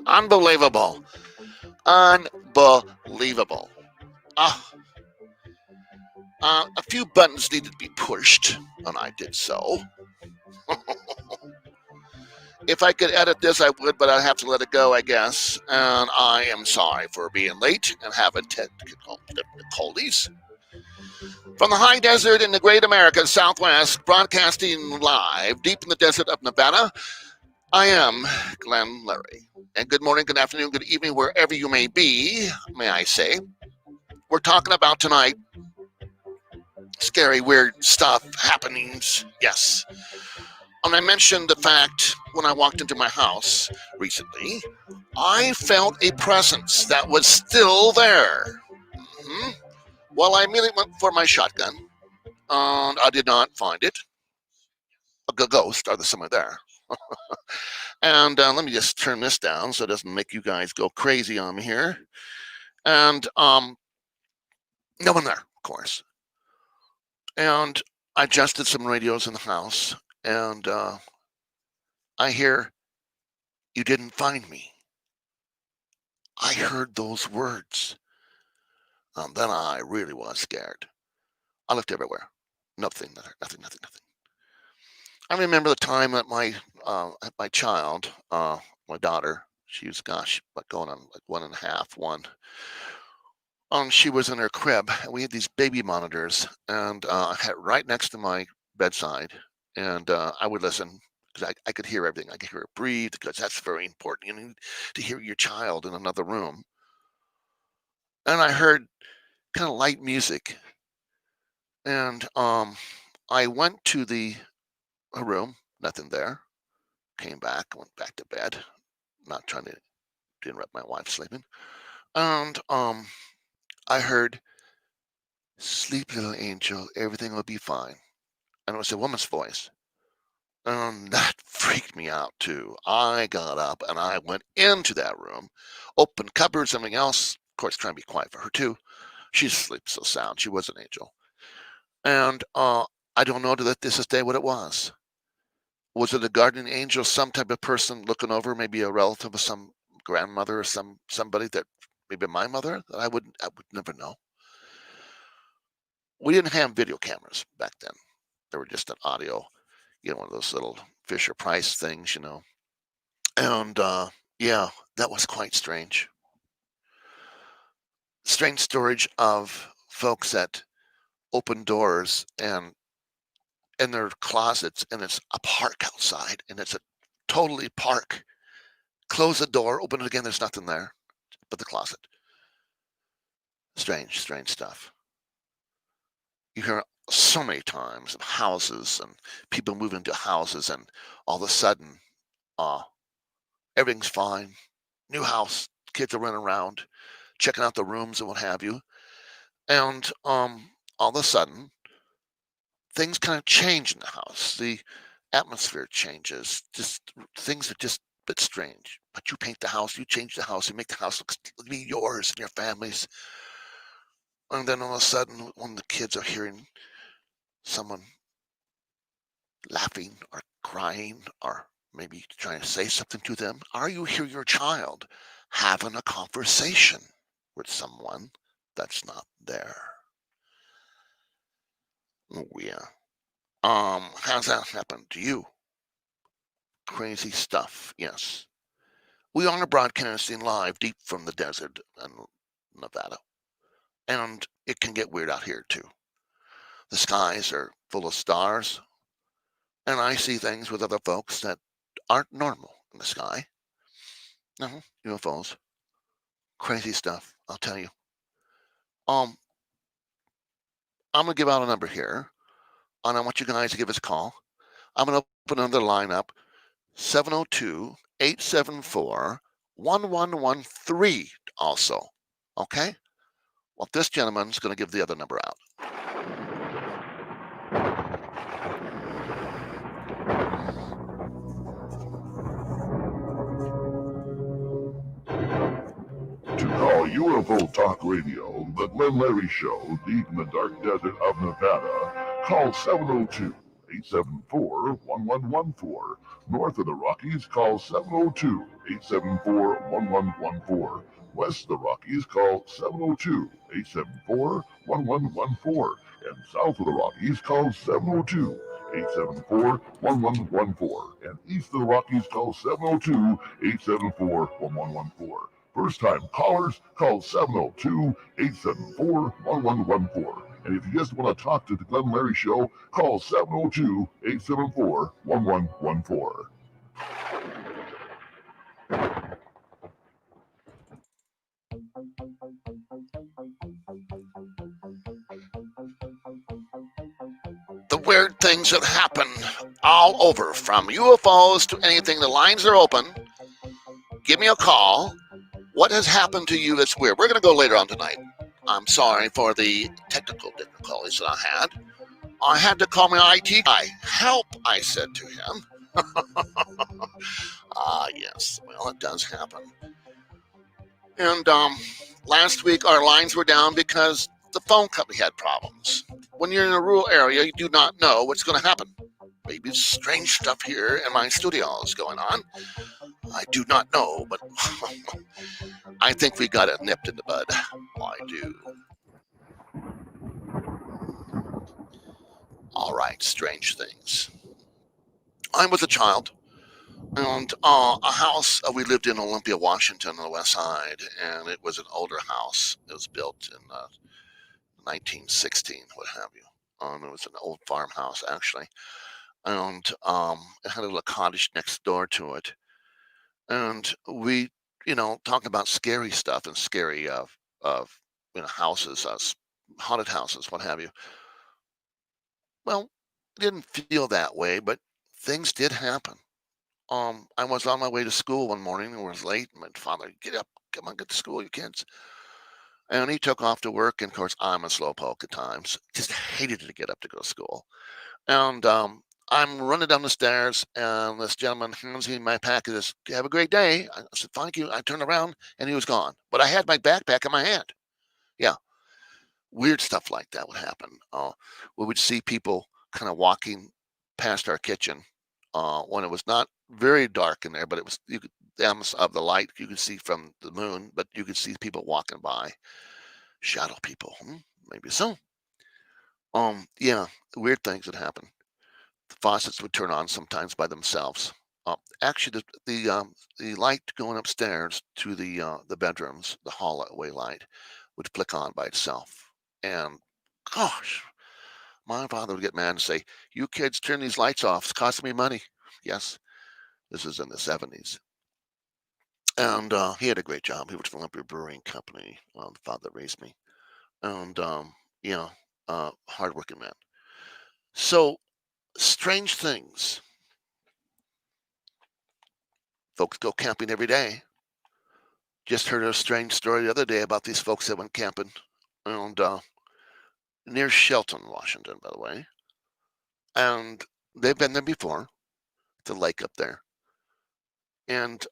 Unbelievable. Unbelievable. Ah, a few buttons needed to be pushed, and I did so. If I could edit this, I would, but I'd have to let it go, I guess. And I am sorry for being late and having technical difficulties. From the high desert in the great America Southwest, broadcasting live deep in the desert of Nevada, I am Glenn Larry. And good morning, good afternoon, good evening, wherever you may be, may I say. We're talking about tonight scary, weird stuff, happenings, yes. And I mentioned the fact when I walked into my house recently, I felt a presence that was still there. Mm-hmm. Well, I immediately went for my shotgun, and I did not find it. A ghost, or there's someone there. And let me just turn this down so it doesn't make you guys go crazy on me here. And no one there, of course. And I adjusted some radios in the house, and I hear, "You didn't find me." I heard those words. Then I really was scared. I looked everywhere. Nothing. I remember the time that my child, my daughter, she was, gosh, going on like 1.5, one. She was in her crib, and we had these baby monitors, and I had it right next to my bedside, and I would listen because I could hear everything. I could hear her breathe because that's very important. You need to hear your child in another room. And I heard kind of light music, and I went to her room, nothing there. Came back, went back to bed, not trying to interrupt my wife sleeping. And I heard, "Sleep, little angel, everything will be fine." And it was a woman's voice. And that freaked me out too. I got up and I went into that room, opened cupboards, something else. Of course, trying to be quiet for her too. She sleeps so sound. She was an angel. And I don't know to this day what it was. Was it a guardian angel, some type of person looking over, maybe a relative of some grandmother or somebody that maybe my mother that I would never know. We didn't have video cameras back then. They were just an audio, one of those little Fisher Price things, And yeah, that was quite strange. Strange storage of folks that open doors and in their closets, and it's a park outside, and it's a totally park. Close the door, open it again, there's nothing there but the closet. Strange stuff. You hear so many times of houses and people moving into houses, and all of a sudden, everything's fine. New house, kids are running around, checking out the rooms and what have you. And all of a sudden, things kind of change in the house. The atmosphere changes. Just things are just a bit strange. But you paint the house, you change the house, you make the house look be yours and your family's. And then all of a sudden, when the kids are hearing someone laughing or crying or maybe trying to say something to them, or you hear your child having a conversation with someone that's not there. Oh yeah. How's that happen to you? Crazy stuff, yes. We are broadcasting live deep from the desert in Nevada. And it can get weird out here too. The skies are full of stars, and I see things with other folks that aren't normal in the sky. UFOs. Crazy stuff, I'll tell you. I'm gonna give out a number here, and I want you guys to give us a call. I'm gonna open another line up, 702-874-1113 also. Okay? Well, this gentleman's gonna give the other number out. To call UFO Talk Radio, the Glenn Larry Show, deep in the dark desert of Nevada, call 702-874-1114. North of the Rockies, call 702-874-1114. West of the Rockies, call 702-874-1114. And south of the Rockies, call 702-874-1114. And east of the Rockies, call 702-874-1114. First time callers, call 702-874-1114. And if you just want to talk to the Glenn Larry Show, call 702-874-1114. The weird things that happen all over, from UFOs to anything. The lines are open. Give me a call. What has happened to you that's weird? We're going to go later on tonight. I'm sorry for the technical difficulties that I had to call my IT guy. Help, I said to him. Yes. Well, it does happen. And last week our lines were down because the phone company had problems. When you're in a rural area, you do not know what's going to happen. Maybe strange stuff here in my studio is going on. I do not know, but I think we got it nipped in the bud. I do. All right, strange things. I was a child, and a house we lived in Olympia, Washington, on the west side, and it was an older house. It was built in 1916, what have you. It was an old farmhouse, actually, and it had a little cottage next door to it. And we, talking about scary stuff and scary houses, haunted houses, what have you. Well, it didn't feel that way, but things did happen. I was on my way to school one morning and was late. My father, get up, come on, get to school, you kids. And he took off to work. And of course, I'm a slowpoke at times. Just hated to get up to go to school. And I'm running down the stairs, and this gentleman hands me my package. Says, "Have a great day." I said, "Thank you." I turned around, and he was gone. But I had my backpack in my hand. Yeah, weird stuff like that would happen. We would see people kind of walking past our kitchen when it was not very dark in there, but it was of the light you could see from the moon, but you could see people walking by, shadow people. Maybe so. Yeah, weird things would happen. The faucets would turn on sometimes by themselves. Actually, the light going upstairs to the bedrooms, the hallway light, would flick on by itself. And gosh, my father would get mad and say, "You kids, turn these lights off. It's costing me money." Yes, this is in the 70s. And he had a great job. He worked for Olympia Brewing Company, the father that raised me. And, hardworking man. So, strange things. Folks go camping every day. Just heard a strange story the other day about these folks that went camping. And near Shelton, Washington, by the way. And they've been there before, the lake up there. And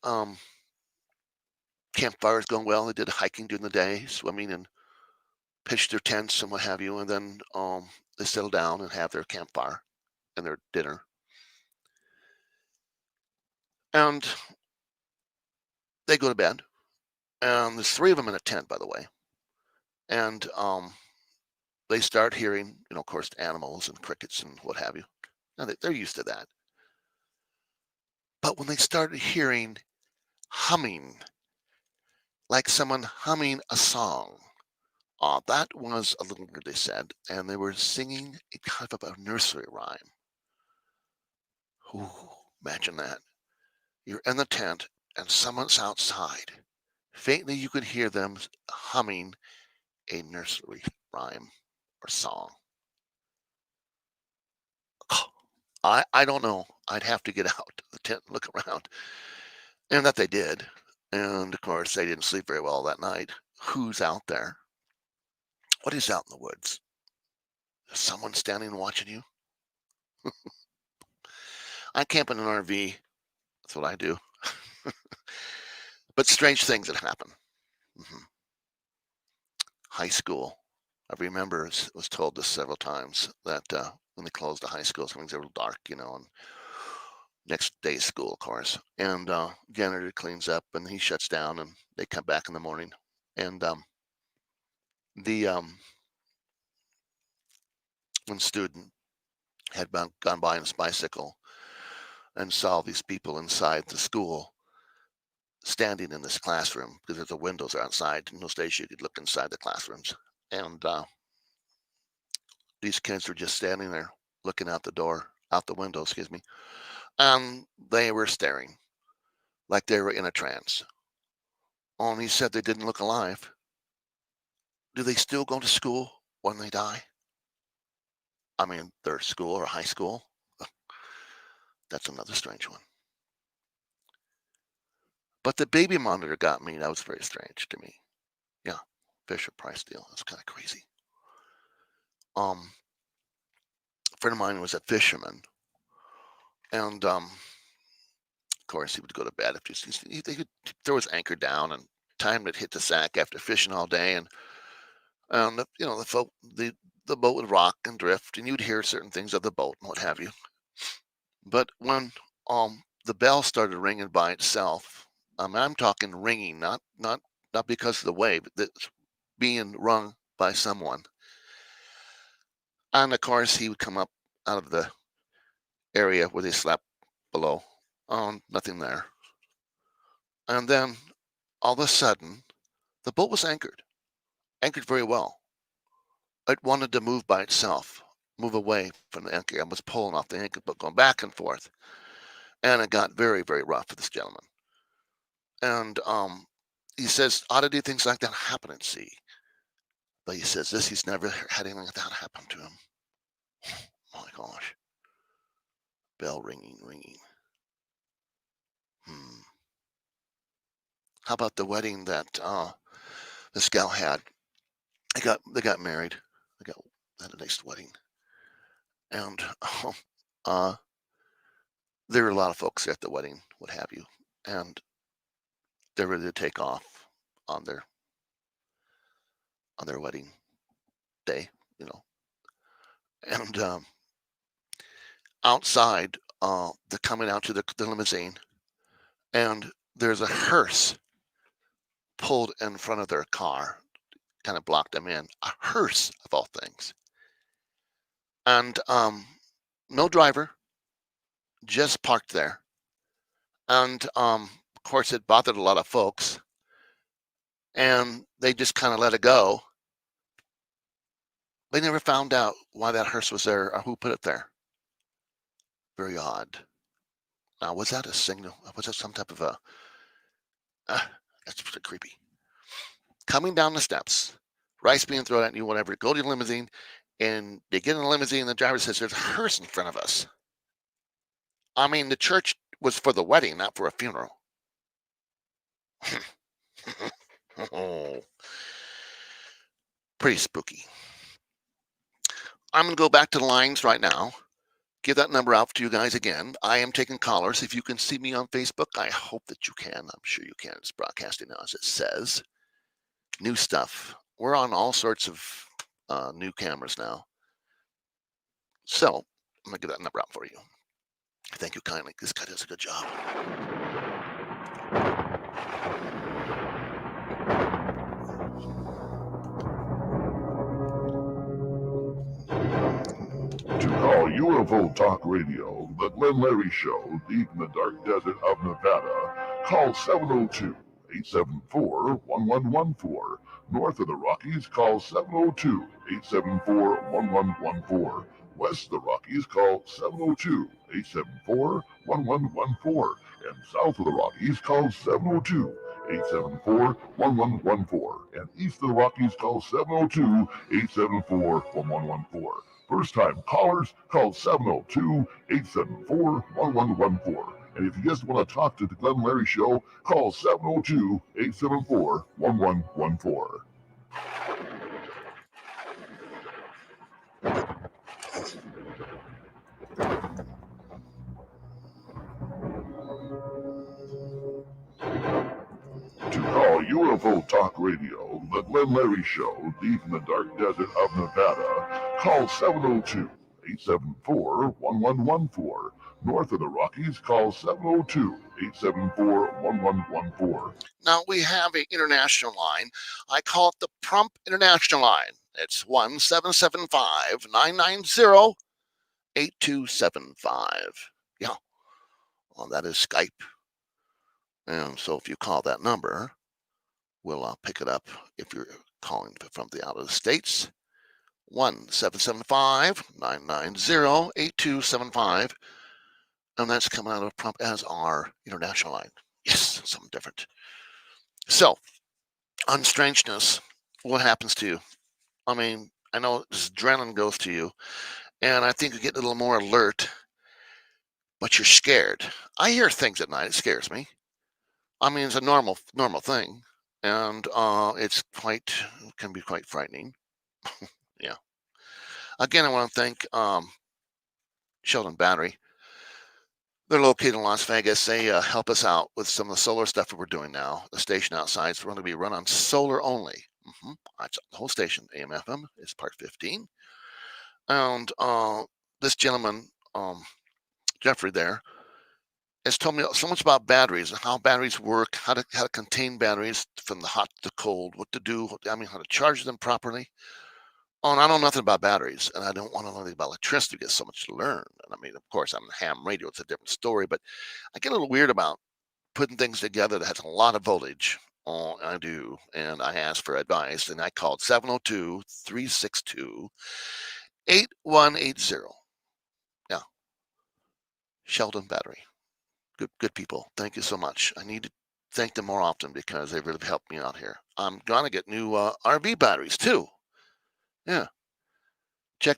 campfires going well. They did hiking during the day, swimming, and pitched their tents and what have you. And then they settle down and have their campfire and their dinner. And they go to bed. And there's 3 of them in a tent, by the way. And they start hearing, of course, animals and crickets and what have you. Now, they're used to that. But when they started hearing humming, like someone humming a song, that was a little weird, they said. And they were singing a kind of a nursery rhyme. Ooh, imagine that. You're in the tent and someone's outside. Faintly, you could hear them humming a nursery rhyme or song. I don't know. I'd have to get out of the tent and look around. And that they did. And of course, they didn't sleep very well that night. Who's out there? What is out in the woods? Is someone standing and watching you? I camp in an RV. That's what I do. But strange things that happen. High school. I remember it was told this several times that when they closed the high school, things were a little dark, and next day's school, of course. And janitor cleans up, and he shuts down, and they come back in the morning. And the one student had gone by on his bicycle and saw these people inside the school standing in this classroom because the windows are outside. In those days, you could look inside the classrooms. And these kids were just standing there looking out the window, excuse me. And they were staring like they were in a trance. Oh, and he said they didn't look alive. Do they still go to school when they die? I mean, their school or high school? That's another strange one. But the baby monitor got me. That was very strange to me. Yeah, Fisher Price deal. That's kind of crazy. A friend of mine was a fisherman, and of course he would go to bed if they could throw his anchor down and time it hit the sack after fishing all day, and the boat would rock and drift, and you'd hear certain things of the boat and what have you. But when the bell started ringing by itself, I'm talking ringing, not because of the wave, that's being rung by someone. And of course, he would come up out of the area where they slept below. Nothing there. And then all of a sudden, the boat was anchored very well. It wanted to move by itself, move away from the anchor. I was pulling off the anchor, but going back and forth. And it got very, very rough for this gentleman. And he says, oddity things like that happen at sea. But he says he's never had anything like that happen to him. Oh my gosh. Bell ringing. How about the wedding that this gal had? They got married. They had a nice wedding. And there were a lot of folks at the wedding, what have you. And they're ready to take off on their wedding day, And outside, they're coming out to the limousine, and there's a hearse pulled in front of their car, kind of blocked them in. A hearse, of all things. And no driver, just parked there. And of course, it bothered a lot of folks, and they just kind of let it go. They never found out why that hearse was there or who put it there. Very odd. Now, was that a signal? Was that some type of a... that's pretty creepy. Coming down the steps, rice being thrown at you, whatever, go to the limousine, and they get in the limousine, and the driver says, there's a hearse in front of us. I mean, the church was for the wedding, not for a funeral. Pretty spooky. I'm going to go back to the lines right now. Give that number out to you guys again. I am taking callers. If you can see me on Facebook, I hope that you can. I'm sure you can. It's broadcasting now, as it says. New stuff. We're on all sorts of new cameras now. So I'm going to give that number out for you. Thank you kindly. This guy does a good job. To call UFO Talk Radio, The Glenn Larry Show, deep in the dark desert of Nevada, call 702-874-1114. North of the Rockies, call 702-874-1114. West of the Rockies, call 702-874-1114. And south of the Rockies, call 702-874-1114. And east of the Rockies, call 702-874-1114. First-time callers, call 702-874-1114. And if you just want to talk to the Glenn Larry Show, call 702-874-1114. To call UFO Talk Radio, The Glenn Larry Show, deep in the dark desert of Nevada, call 702-874-1114. North of the Rockies, call 702-874-1114. Now we have an international line. I call it the Prump International Line. It's 1-775-990-8275. Yeah, well, that is Skype. And so if you call that number, we'll pick it up if you're calling from the out of the States. 1-775-990-8275. And that's coming out of Prump as our international line. Yes, something different. So, on strangeness, what happens to you? I mean, I know this adrenaline goes to you, and I think you get a little more alert, but you're scared. I hear things at night. It scares me. I mean, it's a normal thing, and can be quite frightening. Yeah. Again, I want to thank Sheldon Battery. They're located in Las Vegas. They help us out with some of the solar stuff that we're doing now. The station outside is going to be run on solar only. The whole station, AM, FM, is part 15. And this gentleman, Jeffrey there, has told me so much about batteries and how batteries work, how to contain batteries from the hot to the cold, what to do, how to charge them properly. Oh, and I know nothing about batteries, and I don't want to know anything about electricity. There's so much to learn. And I mean, of course, I'm ham radio. It's a different story, but I get a little weird about putting things together that has a lot of voltage. Oh, I do. And I asked for advice, and I called 702-362-8180. Yeah. Sheldon Battery. Good people. Thank you so much. I need to thank them more often because they really helped me out here. I'm going to get new RV batteries, too. Yeah.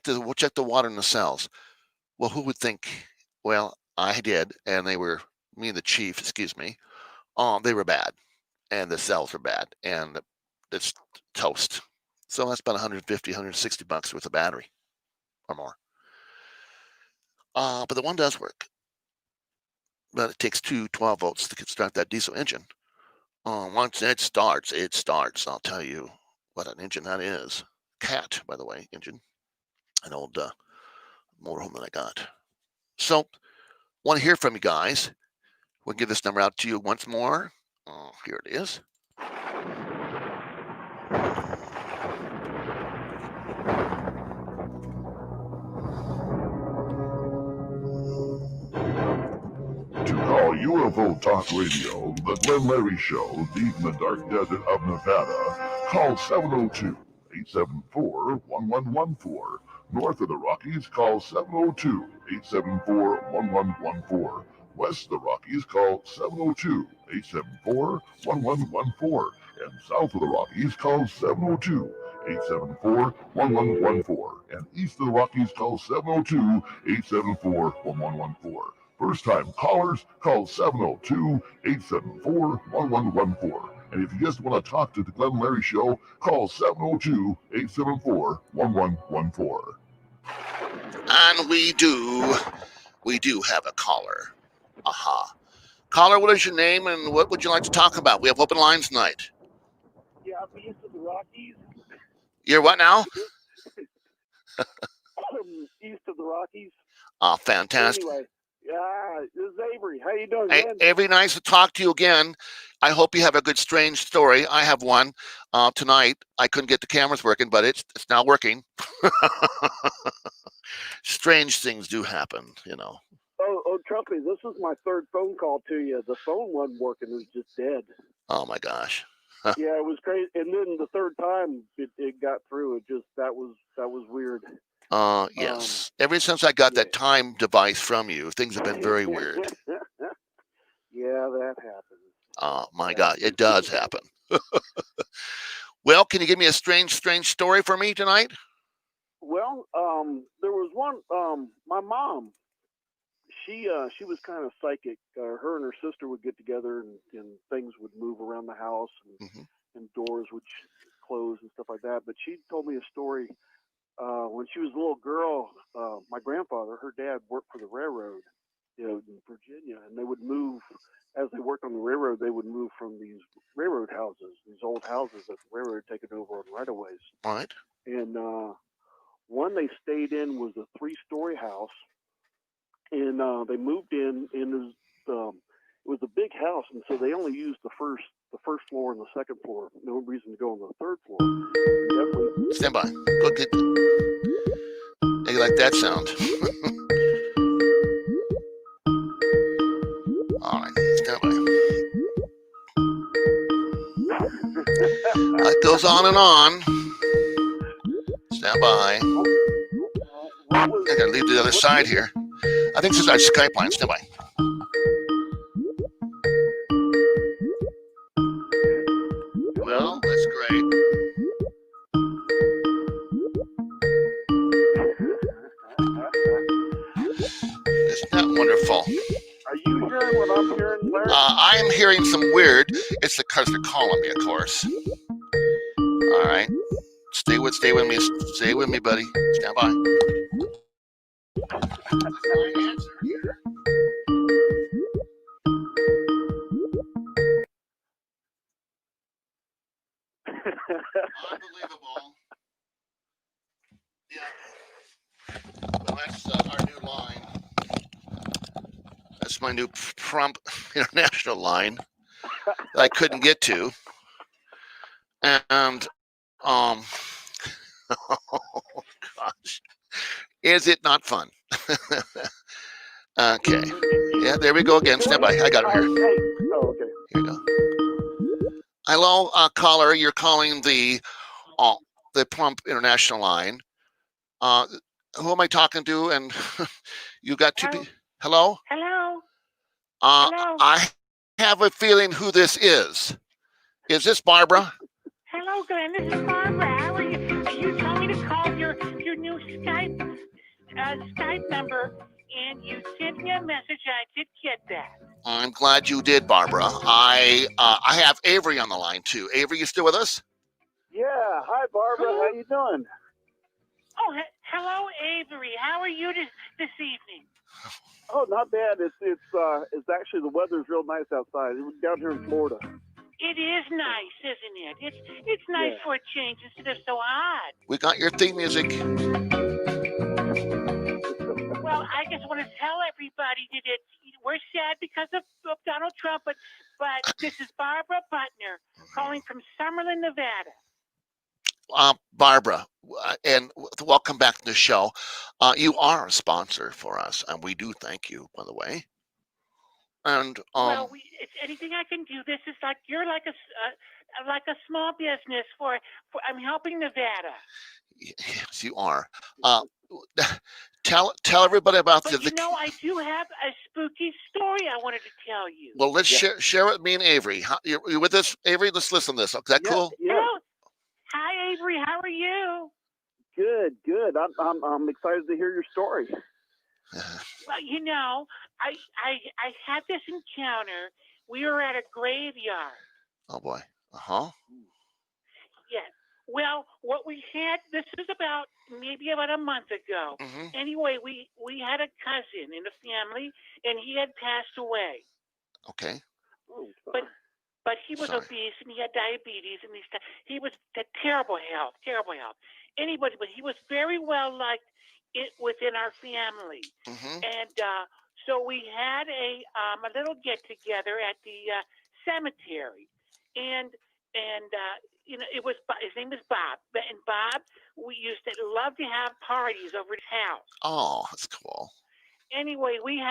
We'll check the water in the cells. Well, who would think? Well, I did, and me and the chief, excuse me, they were bad, and the cells are bad, and it's toast. So that's about 150, 160 bucks worth of battery or more. But the one does work. But it takes two 12 volts to start that diesel engine. Once it starts. I'll tell you what an engine that is. Cat, by the way, engine. An old motorhome that I got. So, want to hear from you guys. We'll give this number out to you once more. Here it is. To call UFO Talk Radio, The Glenn Larry Show, deep in the dark desert of Nevada, call 702-874-1114. North of the Rockies, call 702-874-1114. West of the Rockies, call 702-874-1114. And south of the Rockies, call 702-874-1114. And east of the Rockies, call 702-874-1114. First-time callers, call 702-874-1114. And if you just want to talk to the Glenn Larry Show, call 702-874-1114. And we do have a caller. Aha. Caller, what is your name and what would you like to talk about? We have open lines tonight. Yeah, I'm east of the Rockies. You're what now? East of the Rockies. Fantastic. Anyway, yeah, this is Avery. How you doing, Hey, man? Avery, nice to talk to you again. I hope you have a good strange story. I have one tonight. I couldn't get the cameras working, but it's now working. Strange things do happen, you know. Oh, trust me, this is my third phone call to you. The phone wasn't working; it was just dead. Oh my gosh. Yeah, it was crazy. And then the third time it got through. That was weird. Yes. Ever since I got that time device from you, things have been very weird. Yeah, that happens. Oh my God, it does happen. Well, can you give me a strange story for me tonight? Well, there was one. My mom, she was kind of psychic. Her and her sister would get together, and things would move around the house, and doors would close and stuff like that. But she told me a story. When she was a little girl, my grandfather, her dad, worked for the railroad, in Virginia, and they would move as they worked on the railroad. They would move from these railroad houses, these old houses that the railroad had taken over on right-of-ways. Right. And one they stayed in was a 3-story house, and they moved in, and it was a big house, and so they only used the first floor and the second floor. No reason to go on the third floor. Definitely. Stand by. Go get. How you like that sound? All right, stand by. It goes on and on. Stand by. I gotta leave the other side here. I think this is our Skype line. Stand by. Well, that's great. Isn't that wonderful? Are you hearing what I'm hearing, Larry? I'm hearing some weird. It's because they're calling me, of course. All right. Stay with me. Stay with me, buddy. Stand by. Unbelievable. Yeah. Well, that's our new line. That's my new Trump International line that I couldn't get to. And oh gosh, is it not fun? Okay. Yeah, there we go again. Stand by. I got it here. Oh, okay. Here we go. Hello, caller. You're calling the Trump International line. Who am I talking to? And you got to be. Hello? Hello? Hello? I have a feeling who this is. Is this Barbara? Hello, Glenn. This is Barbara. How are you? You told me to call your new Skype number, and you sent me a message. I did get that. I'm glad you did, Barbara. I have Avery on the line too. Avery, you still with us? Yeah. Hi, Barbara. How you doing? Oh, hello, Avery. How are you this evening? Oh, not bad. It's actually the weather's real nice outside. It was down here in Florida. It is nice, isn't it? It's nice for a change instead of so hot. We got your theme music. Well, I just want to tell everybody that we're sad because of Donald Trump, but this is Barbara Butner calling from Summerlin, Nevada. Barbara, and welcome back to the show. You are a sponsor for us, and we do thank you, by the way. And well, it's anything I can do. This is you're like a small business for I'm helping Nevada. Yes, you are. Tell everybody about but I do have a spooky story I wanted to tell you. Well, let's share it with me and Avery. You with us, Avery? Let's listen to this. Is that cool? Yeah. Hello. Hi, Avery. How are you? Good. I'm excited to hear your story. Well, I had this encounter. We were at a graveyard. Oh boy. Yes. Well, what we had, this was maybe about a month ago. Mm-hmm. Anyway, we had a cousin in the family, and he had passed away. Okay. But he was obese, and he had diabetes, and he was terrible health. Anybody, but he was very well liked within our family. Mm-hmm. And so we had a little get together at the cemetery, and it was his name was Bob, and Bob, we used to love to have parties over his house. Oh, that's cool. Anyway, we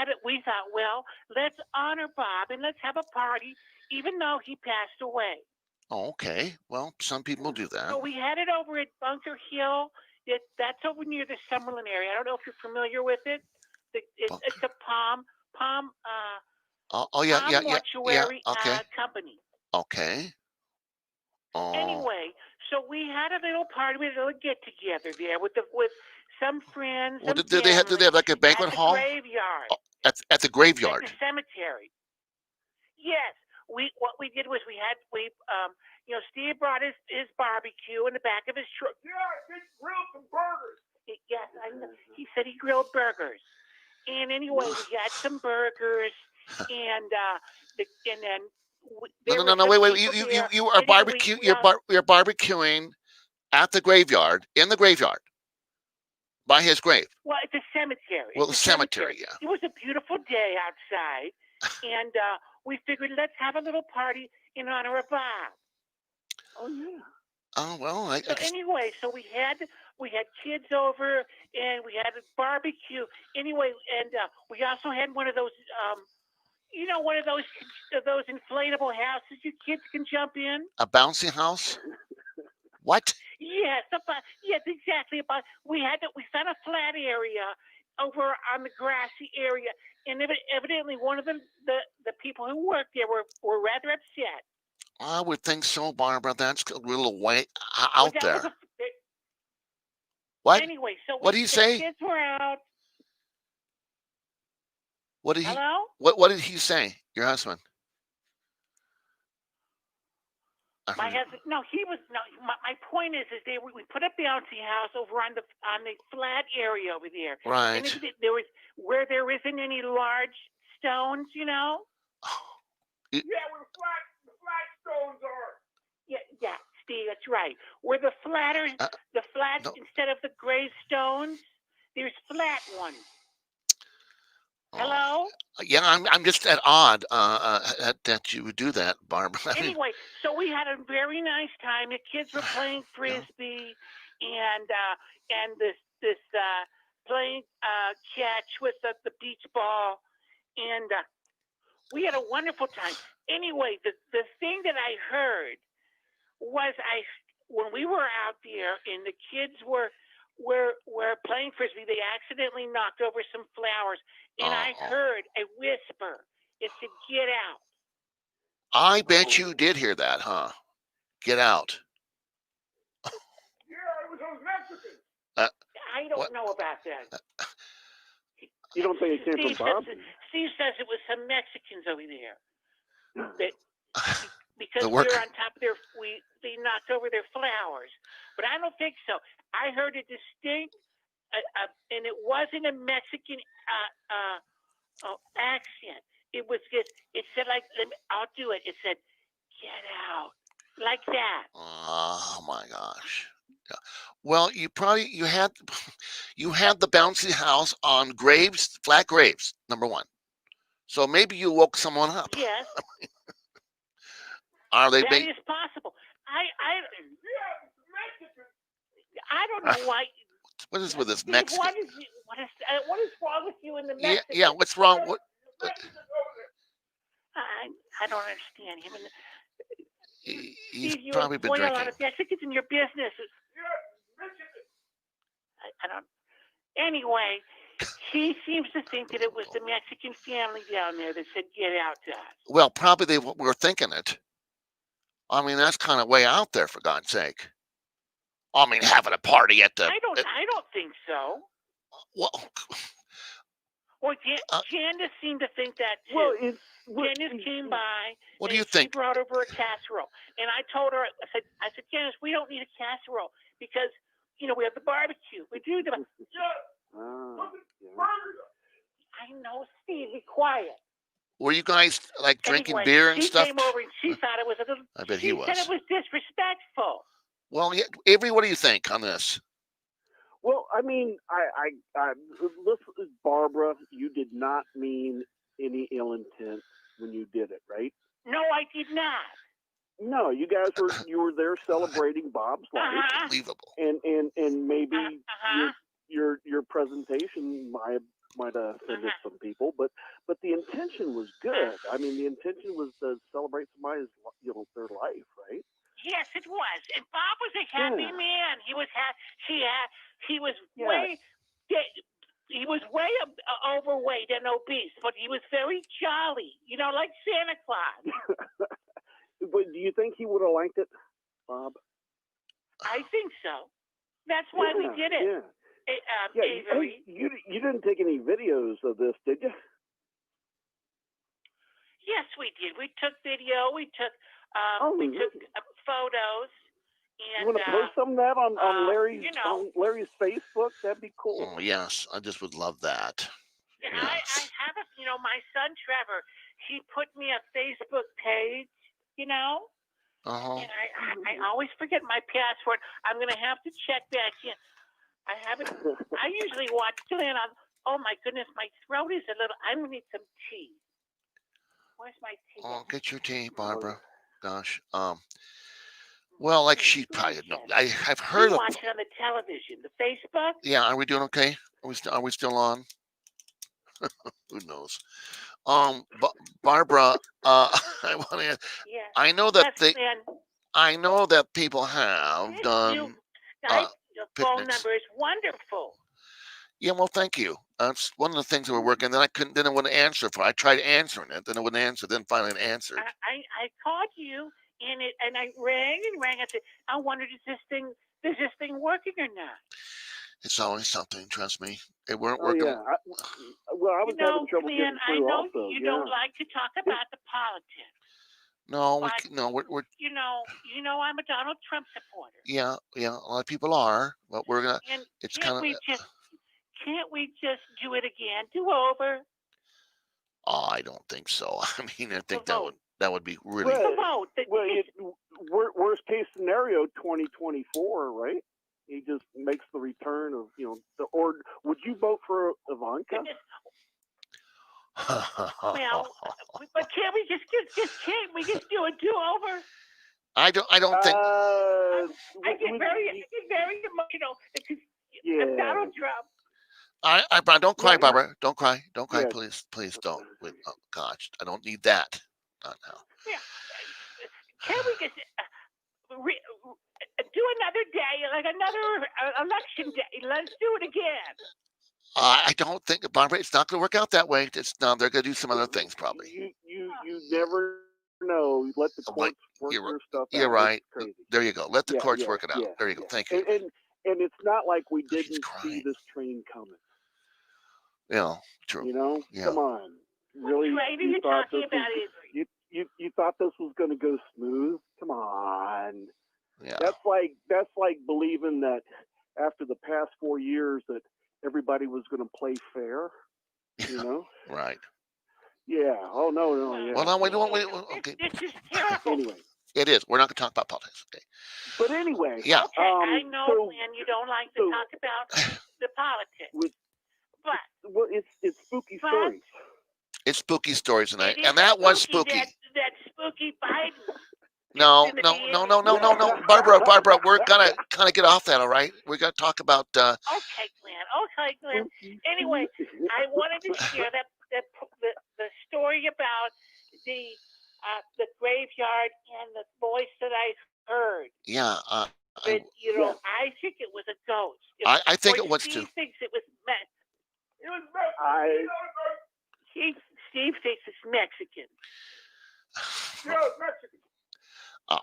thought, well, let's honor Bob and let's have a party, even though he passed away. Oh, okay. Well, some people do that. So we had it over at Bunker Hill. That's over near the Summerlin area. I don't know if you're familiar with it. It's a Palm Mortuary company. Okay. Oh. Anyway, so we had a little party, we had a little get together there with some friends. Well, did they have like a banquet hall? Graveyard. At the graveyard. At the cemetery. Yes. What we did was Steve brought his barbecue in the back of his truck. Yeah, he grilled some burgers. Yes, I know. He said he grilled burgers. And anyway, we had some burgers, and then. No, wait. You are you're barbecuing at the graveyard, in the graveyard. By his grave. Well, it's a cemetery. Well, It's the a cemetery, yeah. It was a beautiful day outside, and we figured let's have a little party in honor of Bob. Oh yeah. Oh well, I So guess, anyway, so we had kids over, and we had a barbecue. Anyway, and we also had one of those, one of those inflatable houses your kids can jump in. a bouncy house. What? Yes, yes, exactly. We found a flat area over on the grassy area, and evidently one of the people who worked there were rather upset. I would think so, Barbara. That's a little way But out that was there. What? anyway. So What did he the say? kids were out. What did he? Hello? What did he say? Your husband? My husband, no, he was no. My point is we put a bouncy house over on the flat area over there. Right. And there was where there isn't any large stones, Yeah, where the flat stones are. Yeah, Steve, that's right. Where the flat no. instead of the gray stones, there's flat ones. Hello? Yeah, I'm just at odd that you would do that, Barbara. I mean, Anyway, so we had a very nice time. The kids were playing frisbee, and this playing catch with the beach ball, and we had a wonderful time. Anyway, the thing that I heard was when we were out there and the kids were playing frisbee, they accidentally knocked over some flowers, and I heard a whisper. It said, "Get out." I bet you did hear that, huh? Get out. Yeah, it was those Mexicans. I don't know about that. You don't think it came Steve from Bob? Steve says it was some Mexicans over there. Because The we work- were on top of they knocked over their flowers. But I don't think so. I heard a distinct, and it wasn't a Mexican accent. It was just, it said like, I'll do it. It said, "Get out," like that. Oh my gosh. Yeah. Well, you had the bouncy house on graves, flat graves, number one. So maybe you woke someone up. Yes, Are they that big? is possible. I don't know why. What is with this Steve, Mexican? what is wrong with you in the Yeah, Mexican? yeah. What's wrong? What? I don't understand him. He's Steve, you probably been employ a lot drinking. of Mexicans in your business. I don't. Anyway, he seems to think that it was the Mexican family down there that said, "Get out" to us. Well, probably they were thinking it. I mean, that's kind of way out there, for God's sake. I mean, having a party at the. I don't think so. Well, Well, Candace seemed to think that too. Well, Candace came by. what do and you think? She brought over a casserole, and I told her, I said, Candace, we don't need a casserole because we have the barbecue. We do the. I know, Steve. Be quiet. Were you guys like drinking Anyway, beer and stuff? She came over and she thought it was a little. I bet he She was. said it was disrespectful. Well, yeah, Avery, what do you think on this? Well, I mean, I listen, Barbara, you did not mean any ill intent when you did it, right? No, I did not. No, you guys were there celebrating Bob's life, Unbelievable. and maybe your presentation might have offended some people, but the intention was good. I mean, the intention was to celebrate somebody's their life, right? Yes, it was. And Bob was a happy man. He was he was way overweight and obese, but he was very jolly. Like Santa Claus. But do you think he would have liked it, Bob? I think so. That's why we did it. Yeah. Avery. You didn't take any videos of this, did you? Yes, we did. We took video. We took photos. And, you want to post some of that on Larry's on Larry's Facebook? That'd be cool. Oh yes, I just would love that. And Yes. I have my son Trevor. He put me a Facebook page. Uh-huh. And I always forget my password. I'm gonna have to check back in. I haven't. I usually watch Glenn on. Oh my goodness, my throat is a little. I'm gonna need some tea. Where's my tea? Oh, get your tea, Barbara. Gosh. Well, like she probably know. I've heard We of. watch it on the television, the Facebook. Yeah, are we doing okay? Are we still on? Who knows? Barbara, I want to. Yeah. I know that Yes, Glenn. I know that people have This done. new Skype phone picnics. number is wonderful. Yeah, well, thank you. That's one of the things that we're working. Then I couldn't. Then it wouldn't answer. I tried answering it. Then it wouldn't answer. Then finally it answered. I called you and I rang and rang. I said, I wondered is this thing working or not? It's always something. Trust me. It weren't Oh working. yeah. I was having trouble Glenn, getting I through. know Also, you don't like to talk about the politics. No, but, we're. You know, I'm a Donald Trump supporter. Yeah. A lot of people are, but we're gonna. And it's kind of. Can't we just do it again? Do over? Oh, I don't think so. I mean, I think that would be really. Well, worst case scenario, 2024, right? He just makes the return of or would you vote for Ivanka? Well, but can't we just do a do over? I don't think. I get very emotional because of Donald Trump. Brian, don't cry, Barbara. Don't cry, Yeah. please don't. Wait, oh, gosh, I don't need that. Not now. Yeah. Can we just do another day, like another election day? Let's do it again. I don't think, Barbara, it's not going to work out that way. They're going to do some other things probably. You never know. You let the courts work their stuff out. You're right. It's crazy. There you go. Let the courts work it out. There you go. Thank you. And it's not like we didn't see this train coming. Yeah, true. Come on. Really? What train are you talking about? You thought this was going to go smooth? Come on. Yeah. That's like believing that after the past 4 years that everybody was going to play fair. Right. Yeah. Oh no. Yeah. Well, no, wait. Okay. This is terrible. Anyway. It is. We're not going to talk about politics. Okay. But anyway. Yeah. Okay, I know, man, you don't like to talk about the politics. Well, it's spooky stories. It's spooky stories tonight, and that was spooky. That spooky Biden. No, Barbara, we're gonna kind of get off that, all right? We're gonna talk about. Okay, Glenn. Anyway, I wanted to share the story about the graveyard and the voice that I heard. Yeah. I think it was a ghost. I think it was too. Steve thinks it was meant. It was Steve thinks it's Mexican. Mexican.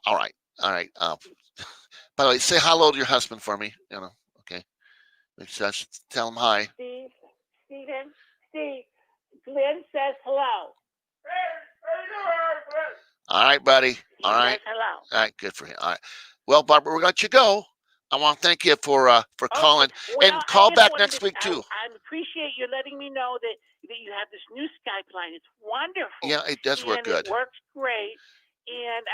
All right. By the way, say hello to your husband for me. Okay. Just tell him hi. Steve, Glenn says hello. All right, buddy. All right. Hello. All right. Good for him. All right. Well, Barbara, we're gonna let you go. I want to thank you for calling, and call back next week too. I appreciate you letting me know that you have this new Skype line. It's wonderful. Yeah, it does work good. It works great. And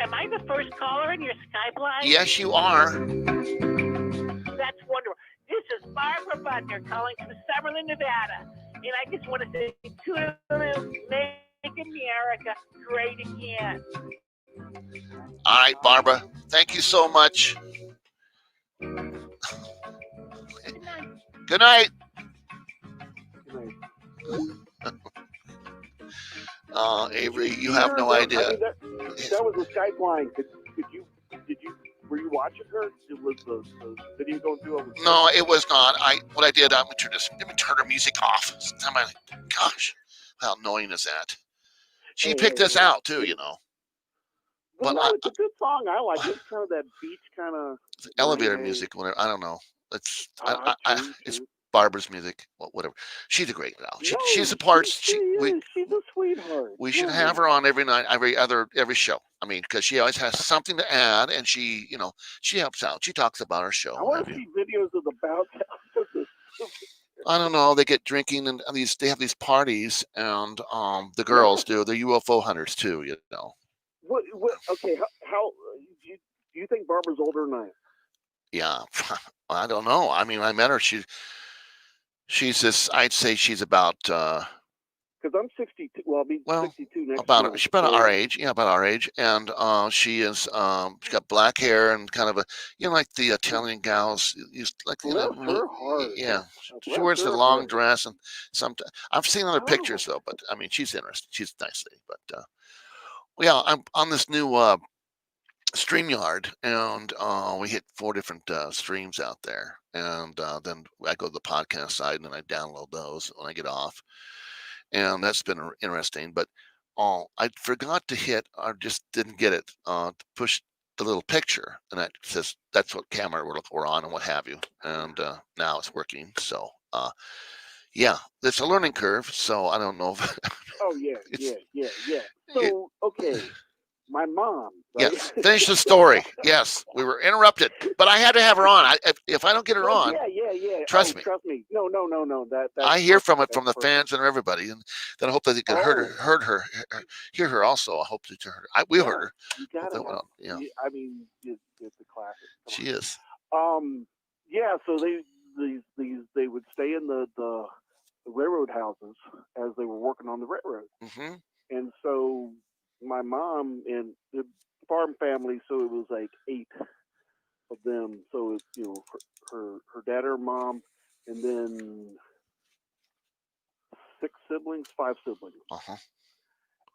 am I the first caller in your Skype line? Yes, you are. That's wonderful. This is Barbara Butner calling from Summerlin, Nevada, and I just want to say, toodaloo, make America great again. All right, Barbara. Thank you so much. Good night. Avery, you have no idea. I mean, that was a Skype line. Were you watching her? Was the video going through? No, it was not. What I did, let me turn her music off. Gosh, how annoying is that? She picked this out too, Well, no, it's a good song. I like it. It's kind of that beach kind of elevator music. Whatever. I don't know. It's Barbara's music. Whatever. She's a great gal. She's a part. She's a sweetheart. We should have her on every night, every show. I mean, because she always has something to add, and she helps out. She talks about her show. I want to see videos of the bounce houses. I don't know. They get drinking and they have these parties, and the girls do. They're UFO hunters too. What? Okay. How do you think Barbara's older than I am? Yeah. I don't know. I mean, I met her. She's this. I'd say she's about Because I'm 62. Well, I'll be well, 62 next about month. she's about our So, age. Yeah, about our age. And she's got black hair and kind of a like the Italian gals. Used like bless her heart. yeah. She Bless wears the her long heart. dress and some. I've seen other Oh, pictures though, but I mean, she's interesting. She's a nice lady. But yeah, I'm on this new StreamYard, and we hit 4 different streams out there, and then I go to the podcast side, and then I download those when I get off, and that's been interesting. But I forgot to hit, or just didn't get it to push the little picture, and that says that's what camera we're on and what have you, and now it's working. So yeah, it's a learning curve. So I don't know if oh yeah, it's yeah. it, So, okay, my mom, right? yes. Finish the story. Yes, we were interrupted, but I had to have her on. If I don't get her Well, on, yeah. trust Oh, me, trust me. No. That's I hear from perfect. it That's from the perfect. fans and everybody, and then I hope that they could Oh, hear her also. I hope that you heard her. We heard yeah. her. You Hope gotta that went have. on. Yeah, I mean, it's a classic. Come she is. on. Yeah. So they would stay in the railroad houses as they were working on the railroad, Hmm. and so my mom and the farm family. So it was like 8 of them. So it's her dad, her mom, and then 6 siblings, 5 siblings. Uh-huh.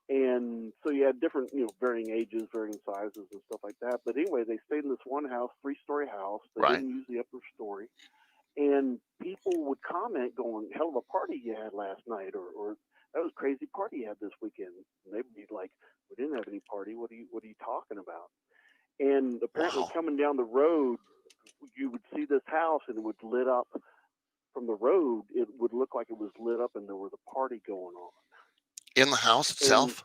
And so you had different, varying ages, varying sizes, and stuff like that. But anyway, they stayed in this one house, 3-story house. They Right. didn't use the upper story. And people would comment, going, "Hell of a party you had last night," or "That was a crazy party you had this weekend." And they'd be like, "We didn't have any party. What are you talking about?" And apparently, Wow. coming down the road, you would see this house, and it would lit up from the road. It would look like it was lit up, and there was a party going on. In the house And itself.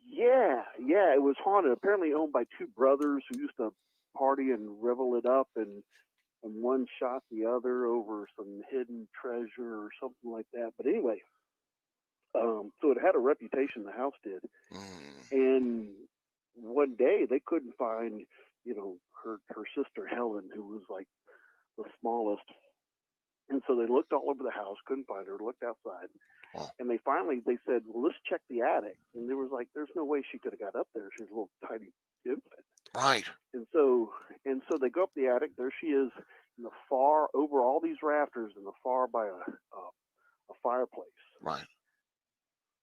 yeah, it was haunted. Apparently owned by 2 brothers who used to party and revel it up, and one shot the other over some hidden treasure or something like that. But anyway, so it had a reputation. The house did, Mm. and one day they couldn't find, her sister Helen, who was like the smallest. And so they looked all over the house, couldn't find her. Looked outside, Well, and they said, "Well, let's check the attic." And there was like, there's no way she could have got up there. She's a little tiny infant. right. And so they go up the attic. There she is in the far over all these rafters in the far by a fireplace. Right.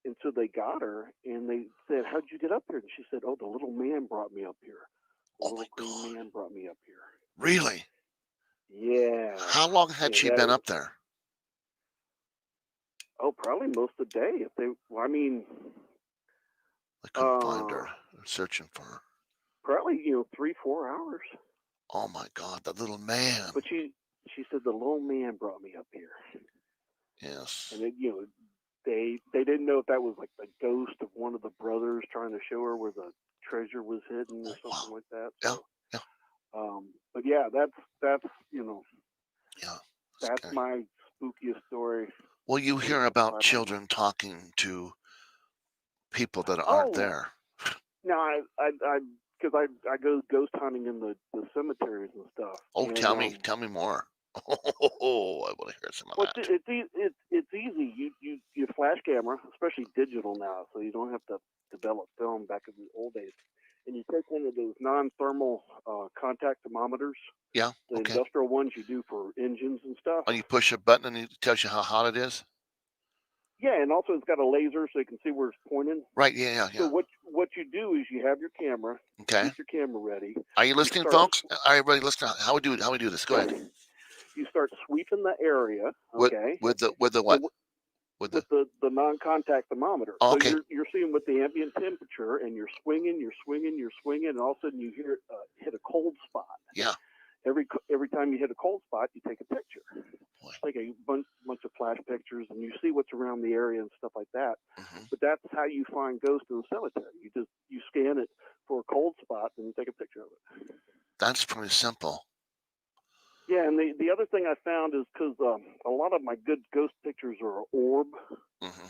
And so they got her and they said, "How'd you get up here?" And she said, "Oh, the little man brought me up here. The Oh my little green God. man brought me up here." Really? Yeah. How long had Yeah. she been up there? Oh, probably most of the day. If they, well, I mean, I couldn't find her. I'm searching for her. probably 3-4 hours. Oh my God, that little man. But she said the little man brought me up here, Yes. and they didn't know if that was like the ghost of one of the brothers trying to show her where the treasure was hidden or Oh, something wow. like that. Yeah. So, Yeah. but yeah, that's Yeah. that's Okay. my spookiest story. Well, you hear about 500 miles. children talking to people that aren't Oh there. no, I because I go ghost hunting in the cemeteries and stuff. Oh, And tell me more. Oh, I want to hear some of well, that. it's easy. You flash camera, especially digital now, so you don't have to develop film back in the old days. And you take one of those non-thermal contact thermometers, Yeah. the Okay. industrial ones you do for engines and stuff. And you push a button and it tells you how hot it is. Yeah, and also it's got a laser so you can see where it's pointing. Right. Yeah. So what you do is you have your camera, Okay. get your camera ready. Are you listening, folks? Are everybody listening? How we do this? Go ahead. You start sweeping the area, okay? With the what? So With with the the non-contact thermometer. oh, So okay. you're seeing with the ambient temperature, and you're swinging, and all of a sudden you hear it hit a cold spot. Yeah. Every time you hit a cold spot, you take a picture. Boy. Take a bunch of flash pictures, and you see what's around the area and stuff like that. Mm-hmm. But that's how you find ghosts in the cemetery. You scan it for a cold spot, and you take a picture of it. That's pretty simple. Yeah, and the other thing I found is because a lot of my good ghost pictures are orb, Mm-hmm.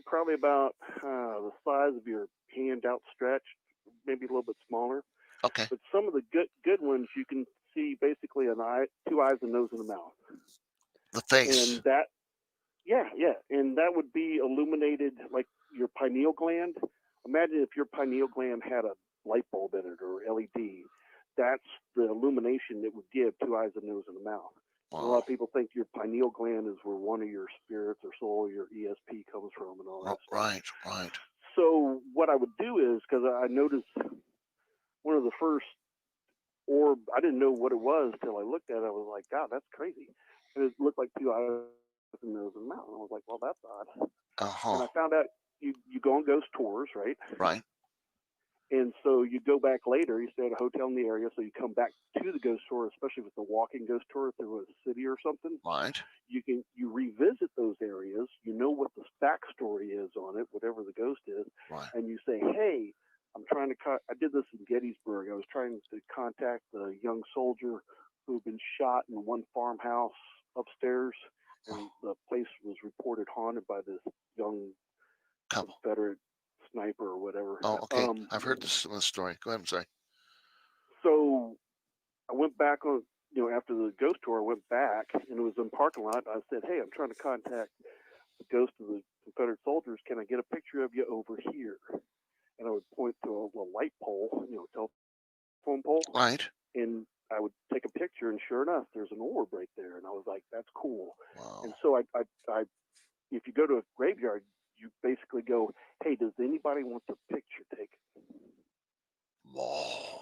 probably about the size of your hand outstretched, maybe a little bit smaller. Okay. But some of the good ones you can see basically an eye, two eyes, a nose, and a mouth. The face. And that, yeah, and that would be illuminated like your pineal gland. Imagine if your pineal gland had a light bulb in it or LED. That's the illumination it would give: two eyes, a nose, and a mouth. And a lot Wow. of people think your pineal gland is where one of your spirits or soul, your ESP, comes from, and all that stuff. Right. So what I would do is, because I noticed one of the first orb, I didn't know what it was till I looked at it. I was like, God, that's crazy. And it looked like two eyes, a nose, and a mouth. And I was like, well, that's odd. And I found out you go on ghost tours, right? Right. And so you go back later, you stay at a hotel in the area, so you come back to the ghost tour, especially with the walking ghost tour through a city or something. Right. You revisit those areas, you know what the backstory is on it, whatever the ghost is, Right. and you say, hey, I'm trying to I did this in Gettysburg. I was trying to contact a young soldier who had been shot in one farmhouse upstairs, and the place was reported haunted by this young Couple. Confederate sniper or whatever. Oh, okay. I've heard this story. Go ahead. I'm sorry. So I went back on, after the ghost tour, I went back, and it was in the parking lot. I said, hey, I'm trying to contact the ghost of the Confederate soldiers. Can I get a picture of you over here? And I would point to a light pole, telephone pole. Right. And I would take a picture, and sure enough, there's an orb right there. And I was like, that's cool. Wow. And so I if you go to a graveyard, you basically go, hey, does anybody want their picture taken? Whoa.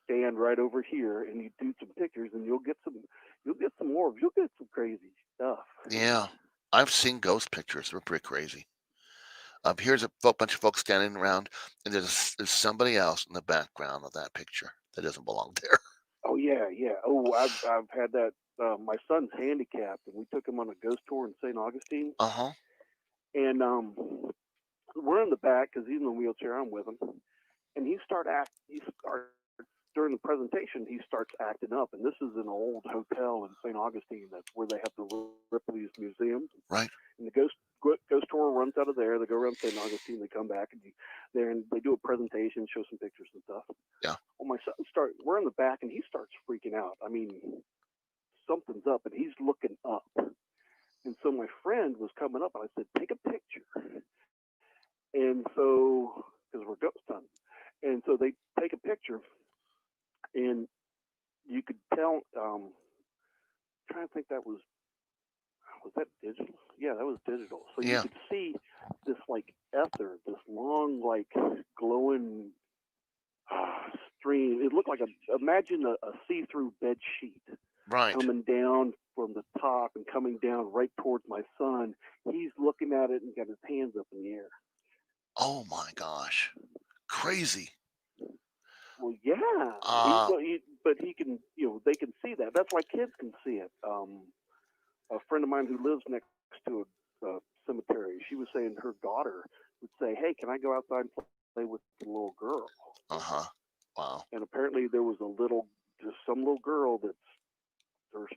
Stand right over here, and you do some pictures, and you'll get some orbs. You'll get some crazy stuff. Yeah. I've seen ghost pictures. They're pretty crazy. Here's a bunch of folks standing around, and there's somebody else in the background of that picture that doesn't belong there. Oh yeah. Oh, I've had that. My son's handicapped, and we took him on a ghost tour in St. Augustine. And we're in the back because he's in a wheelchair. I'm with him, and he starts during the presentation. He starts acting up, and this is an old hotel in St. Augustine. That's where they have the Ripley's museum. Right. And the ghost tour runs out of there. They go around St. Augustine. They come back and they do a presentation, show some pictures and stuff. Yeah. Well, my son we're in the back, and he starts freaking out. I mean, something's up, and he's looking up. And so my friend was coming up, and I said, take a picture. And so, because we're ghost hunting, and so they take a picture, and you could tell. I'm trying to think, was that digital? Yeah, that was digital. So you could see this like ether, this long like glowing stream. It looked like imagine a see-through bed sheet. Right. Coming down from the top and coming down right towards my son. He's looking at it and got his hands up in the air. Oh my gosh. Crazy. Well, yeah. But he can, they can see that. That's why kids can see it. A friend of mine who lives next to a cemetery, she was saying her daughter would say, hey, can I go outside and play with the little girl? Wow. And apparently there was some little girl that's, her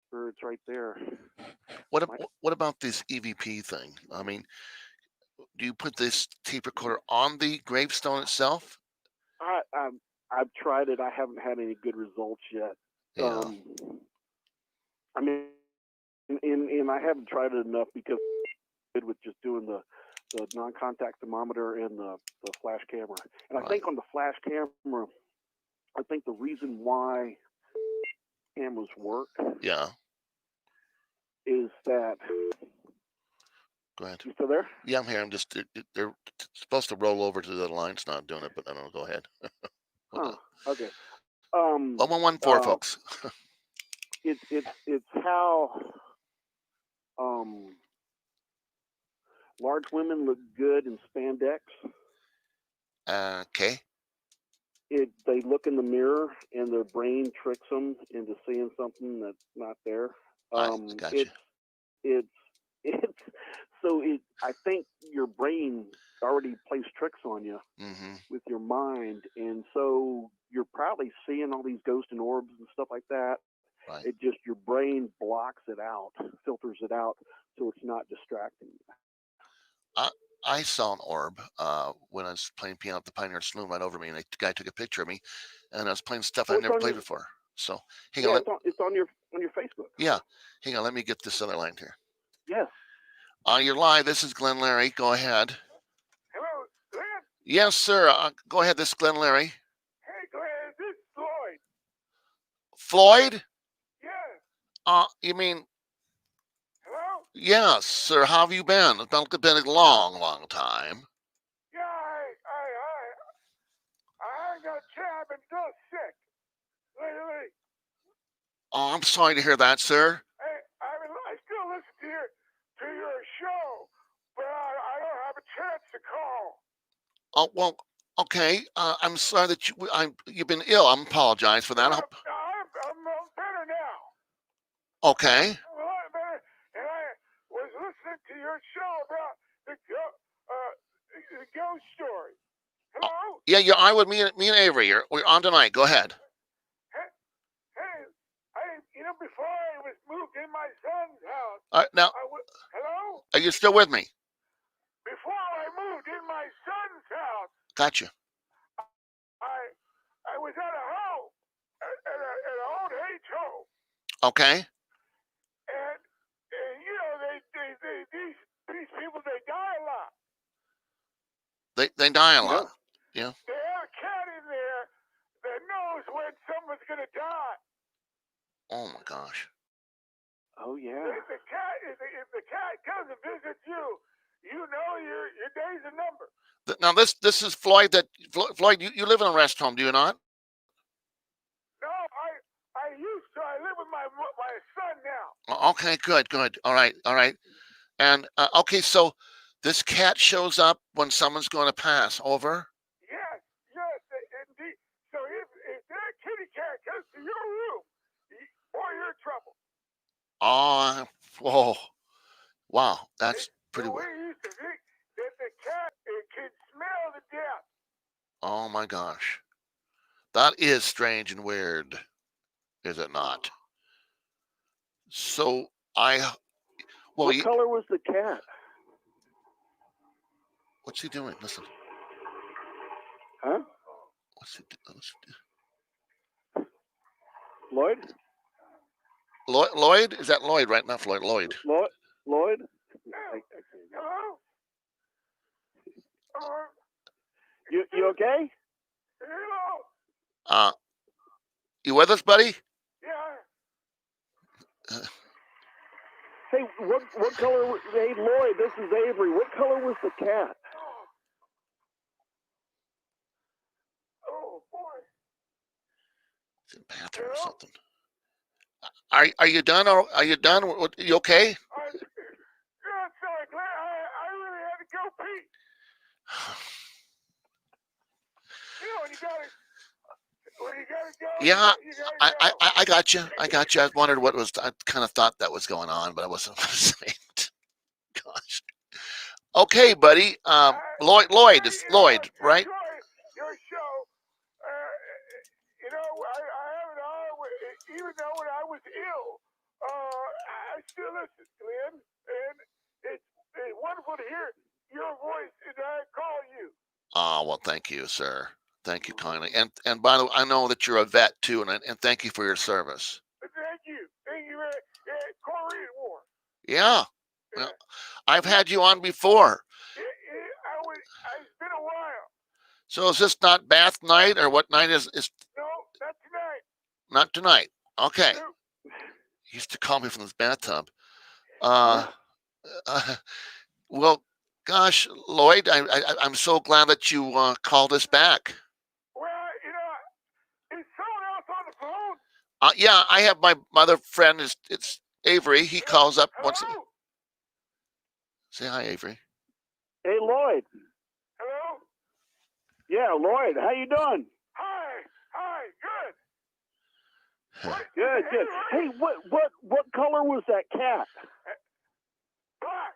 spirit's right there. What about this EVP thing? I mean, do you put this tape recorder on the gravestone itself? I've tried it. I haven't had any good results yet. Yeah. I mean, and I haven't tried it enough because with just doing the non-contact thermometer and the flash camera. And I think on the flash camera, I think the reason why cameras work is that. Go ahead. You still there? Yeah, I'm here. I'm just they're supposed to roll over to the other line. It's not doing it, but I don't know. Go ahead. Okay. 1114, folks. It's how large women look good in spandex. Okay. They look in the mirror and their brain tricks them into seeing something that's not there. I got you. I think your brain already plays tricks on you with your mind, and so you're probably seeing all these ghosts and orbs and stuff like that. Right. It just, your brain blocks it out, filters it out, so it's not distracting you. I saw an orb when I was playing piano at the Pioneer Saloon right over me, and the guy took a picture of me. and I was playing stuff Oh, I've it's never on played your- before. So hang Yeah, on. it's on your Facebook. Yeah, hang on. Let me get this other line here. Yes. You're live. This is Glenn Larry. Go ahead. Hello, Glenn. Yes, sir. Go ahead. This is Glenn Larry. Hey, Glenn, this is Floyd. Floyd? Yeah. You mean? Hello. Yes, sir. How have you been? It's been a long, long time. Yeah, I ain't got a chat. I've been so sick lately. Oh, I'm sorry to hear that, sir. I still listen to your show, but I don't have a chance to call. Oh well, okay. I'm sorry that you've been ill. I apologize for that. I'm better now. Okay. I'm a lot better, and I was listening to your show about the ghost story. Hello? Yeah, you're on with me and Avery. We're on tonight. Go ahead. Hey, before I was moved in my son's house, Now, hello? are you still with me? Before I moved in my son's house, Gotcha. I was at a home, at an old age home, Okay. and these people, they die a lot. They die a lot. Yeah. They have a cat in there that knows when someone's gonna die. Oh my gosh. Oh yeah. If the cat comes and visits you, you know your days are numbered. Now this is Floyd. Floyd, you live in a rest home, do you not? No, I used to. I live with my son now. Okay, good. All right. And okay, so this cat shows up when someone's going to pass. Over. Yes, indeed. So if that kitty cat comes to your room, boy, you're in trouble. Oh, whoa, wow, that's pretty We weird. used to think that the cat can smell the death. Oh my gosh, that is strange and weird, is it not? So What color was the cat? What's he doing? Listen. Huh? What's he doing? Lloyd? Lloyd? Is that Lloyd, right? Not Floyd. Lloyd. Lloyd? Hello? You okay? Hello? You with us, buddy? Yeah. Hey, what color? Hey, Lloyd, this is Avery. What color was the cat? Oh boy. It's in the bathroom or something. Are you done? Or are you done? You okay? Yeah, sorry, Glenn. I really had to go pee. When you gotta go. Yeah, you gotta go. I got you. I wondered what was. I kind of thought that was going on, but I wasn't going to say it. Gosh. Okay, buddy. Lloyd is Lloyd, right? Your show. I have it on, even though when I was ill. I still listen, Glenn, and it's wonderful to hear your voice, and I call you. Well, thank you, sir. Thank you kindly. And by the way, I know that you're a vet too, and thank you for your service. Thank you, Korean War. Yeah. Well, I've had you on before. It's been a while. So is this not bath night, or what night is? No, not tonight. Not tonight. Okay. No. He used to call me from this bathtub. Well, gosh, Lloyd, I'm so glad that you called us back. Well, is someone else on the phone? Yeah, I have my other friend. It's Avery. He calls up once. Say hi, Avery. Hey, Lloyd. Hello? Yeah, Lloyd. How you doing? Hi, good. Good. Hey, what color was that cat? Black.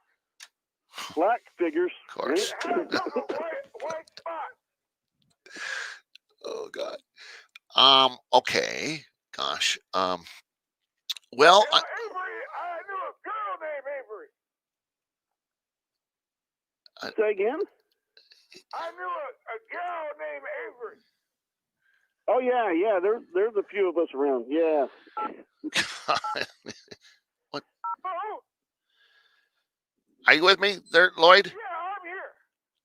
Black figures. Of course. White spot. Oh God. Okay. Gosh. Well, Avery, I knew a girl named Avery. Say again? I knew a girl named Avery. Oh yeah. There's a few of us around. Yeah. What? Oh, Are you with me there, Lloyd? yeah, I'm here.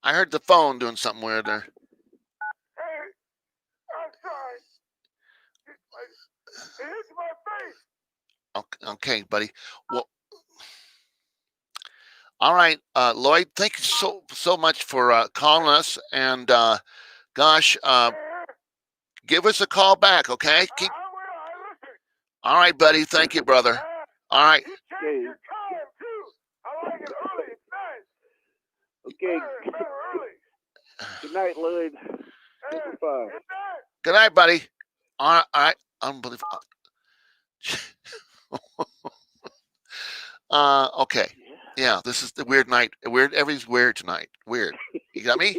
I heard the phone doing something weird there. Hey, I'm sorry. It hit my face. Okay, buddy. Well, all right, Lloyd. Thank you so much for calling us, and gosh, give us a call back, okay? I will. I listen. All right, buddy. Thank you, brother. All right. You change your time too. I like it early. It's nice. Okay. Better early. Good night, Lloyd. Hey, Bye. good night. Good night, buddy. All right. Unbelievable. Okay. Yeah, this is the weird night. Everything's weird tonight. Weird. You got me?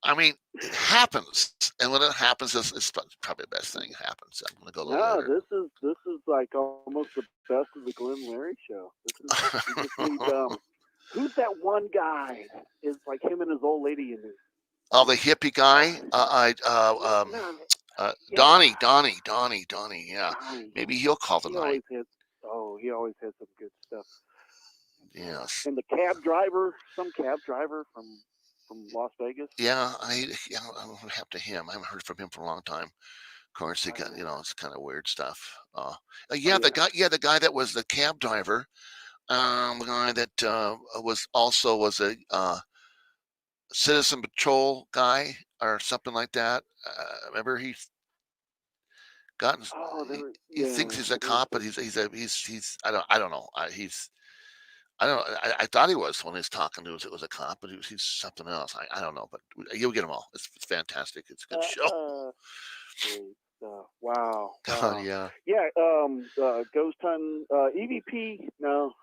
I mean, it happens, and when it happens, it's probably the best thing that happens. I'm gonna go a little later. This is like almost the best of the Glenn Larry show. This is, you just need, who's that one guy? It's like him and his old lady in there. Oh, the hippie guy. Donnie. Yeah, maybe he'll call tonight. He always has some good stuff. Yes. And the cab driver, some cab driver from Las Vegas. Yeah, I'll have to him. I haven't heard from him for a long time. Of course, he got it's kind of weird stuff. The guy that was the cab driver, the guy that was a citizen patrol guy or something like that. Remember he's gotten. He thinks he's a cop, but he's I don't know. I thought he was when he was talking to us. It was a cop, but he's something else. I don't know, but you'll get them all. It's fantastic. It's a good show. Wow. God, yeah. Yeah. Ghost hunting. EVP. No.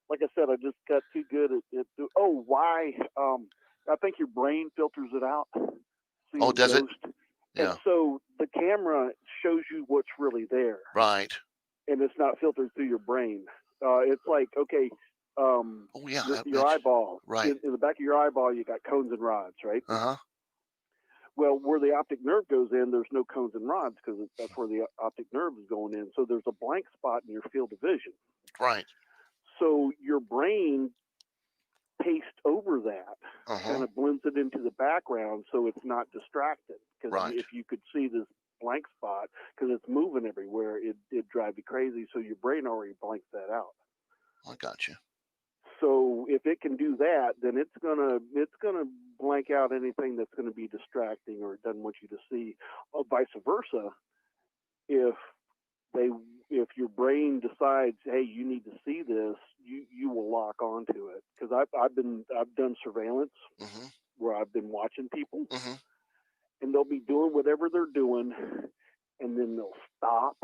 Like I said, I just got too good at why? I think your brain filters it out. Oh, does it? Yeah. And so the camera shows you what's really there. Right. And it's not filtered through your brain. It's like, okay, your eyeball. Right. In the back of your eyeball, you got cones and rods, right? Uh-huh. Well, where the optic nerve goes in, there's no cones and rods because that's where the optic nerve is going in. So there's a blank spot in your field of vision. Right. So your brain pastes over that, kind of blends it into the background so it's not distracted. Because if you could see this blank spot, because it's moving everywhere, it'd drive you crazy. So your brain already blanks that out. I got you. So if it can do that, then it's gonna blank out anything that's going to be distracting or it doesn't want you to see. Vice versa, if your brain decides, hey, you need to see this, you will lock onto it. Because I've done surveillance where I've been watching people, and they'll be doing whatever they're doing, and then they'll stop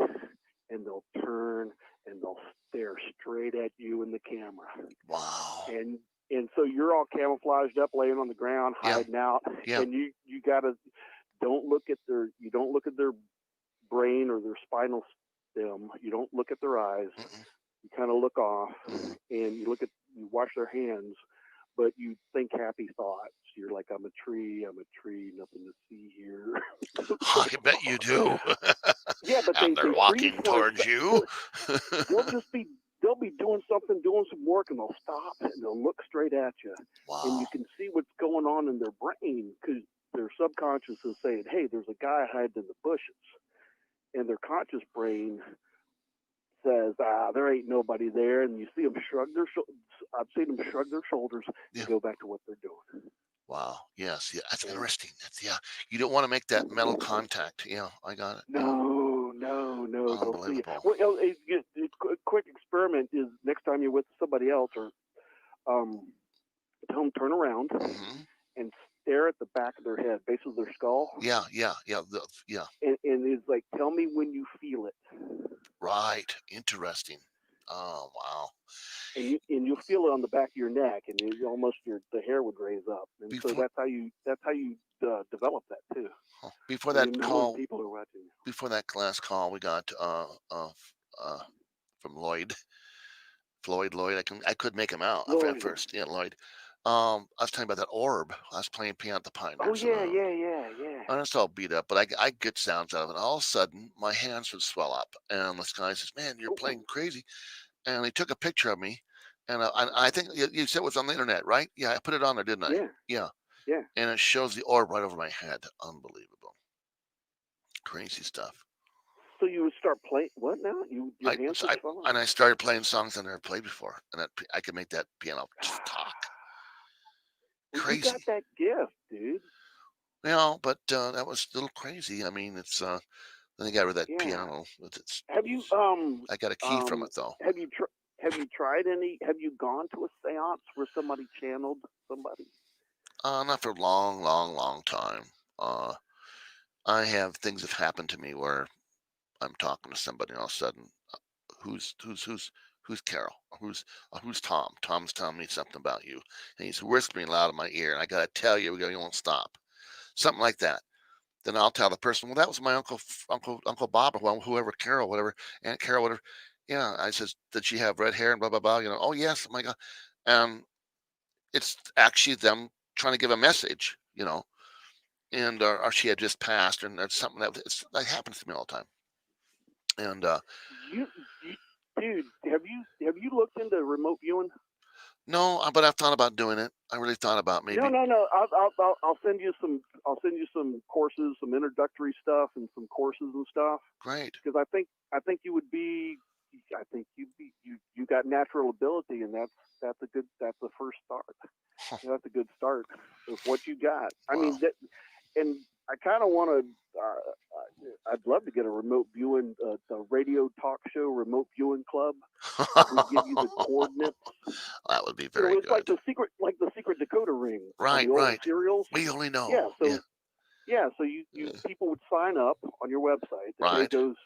and they'll turn and they'll stare straight at you in the camera. Wow. And so you're all camouflaged up, laying on the ground, hiding out, and you gotta don't look at their brain or their spinal stem. You don't look at their eyes. You kind of look off, and you wash their hands, but you think happy thoughts. You're like, I'm a tree, nothing to see here. I bet you do. Yeah, but and they're walking towards you. They'll be doing some work, and they'll stop and they'll look straight at you. Wow. And you can see what's going on in their brain because their subconscious is saying, hey, there's a guy hiding in the bushes. And their conscious brain says, there ain't nobody there. And you see them shrug their shoulders. I've seen them shrug their shoulders and go back to what they're doing. Wow. Yes. Yeah. That's interesting. You don't want to make that metal contact. Yeah, I got it. No. Unbelievable. Well, a quick experiment is next time you're with somebody else, or tell them turn around and stare at the back of their head, base of their skull. Yeah. And it's like, tell me when you feel it. Right. Interesting. Oh, wow. And you'll feel it on the back of your neck, and the hair would raise up. And so that's how you develop that too. Before that call, people are watching. Before that last call, we got from Lloyd. Lloyd. I could make him out at first. Yeah, Lloyd. I was telling you about that orb. I was playing piano at the Oh Pioneers. yeah, And, yeah. and it's all beat up, but I get sounds out of it. All of a sudden, my hands would swell up, and this guy says, "Man, you're playing Ooh, crazy." And he took a picture of me, and I think you said it was on the internet, right? Yeah, I put it on there, didn't I? yeah, Yeah, yeah. and it shows the orb right over my head. Unbelievable, crazy stuff. So you would start playing. What now? Your I, hands so would I swell up. and I started playing songs I never played before, and I could make that piano just talk. Well, you got Crazy, that gift, dude. but that was a little crazy. I mean, it's then I got rid of that Yeah. piano. It's Have you I got a key from it though. have you have you tried any? Have you gone to a séance where somebody channeled somebody? Not for a long, long, long time. Uh, I have things have happened to me where I'm talking to somebody and all of a sudden, who's Carol? Who's Tom? Tom's telling me something about you, and he's whispering loud in my ear, and I gotta tell you, you won't stop. Something like that. Then I'll tell the person, well, that was my Uncle Bob, or whoever, Carol, whatever, Aunt Carol, whatever. Yeah, I says, did she have red hair and blah blah blah? Oh yes, oh my God, and it's actually them trying to give a message, and or she had just passed, and that's something that happens to me all the time. And You, dude, have you looked into remote viewing? no, but I've thought about doing it. I really thought about No, maybe. no, no. I'll send you some. I'll send you some courses, some introductory stuff, and some courses and stuff. Great. Because I think you would be. I think you got natural ability, and that's the first start. That's a good start with what you got. I Wow. mean, and I kind of want to. I'd love to get a remote viewing, the radio talk show remote viewing club. We give you the coordinates. That would be very It's good. like the secret decoder ring on Right, the old right. serials. We only know. Yeah, so Yeah. yeah, so you people would sign up on your website. And Right. it goes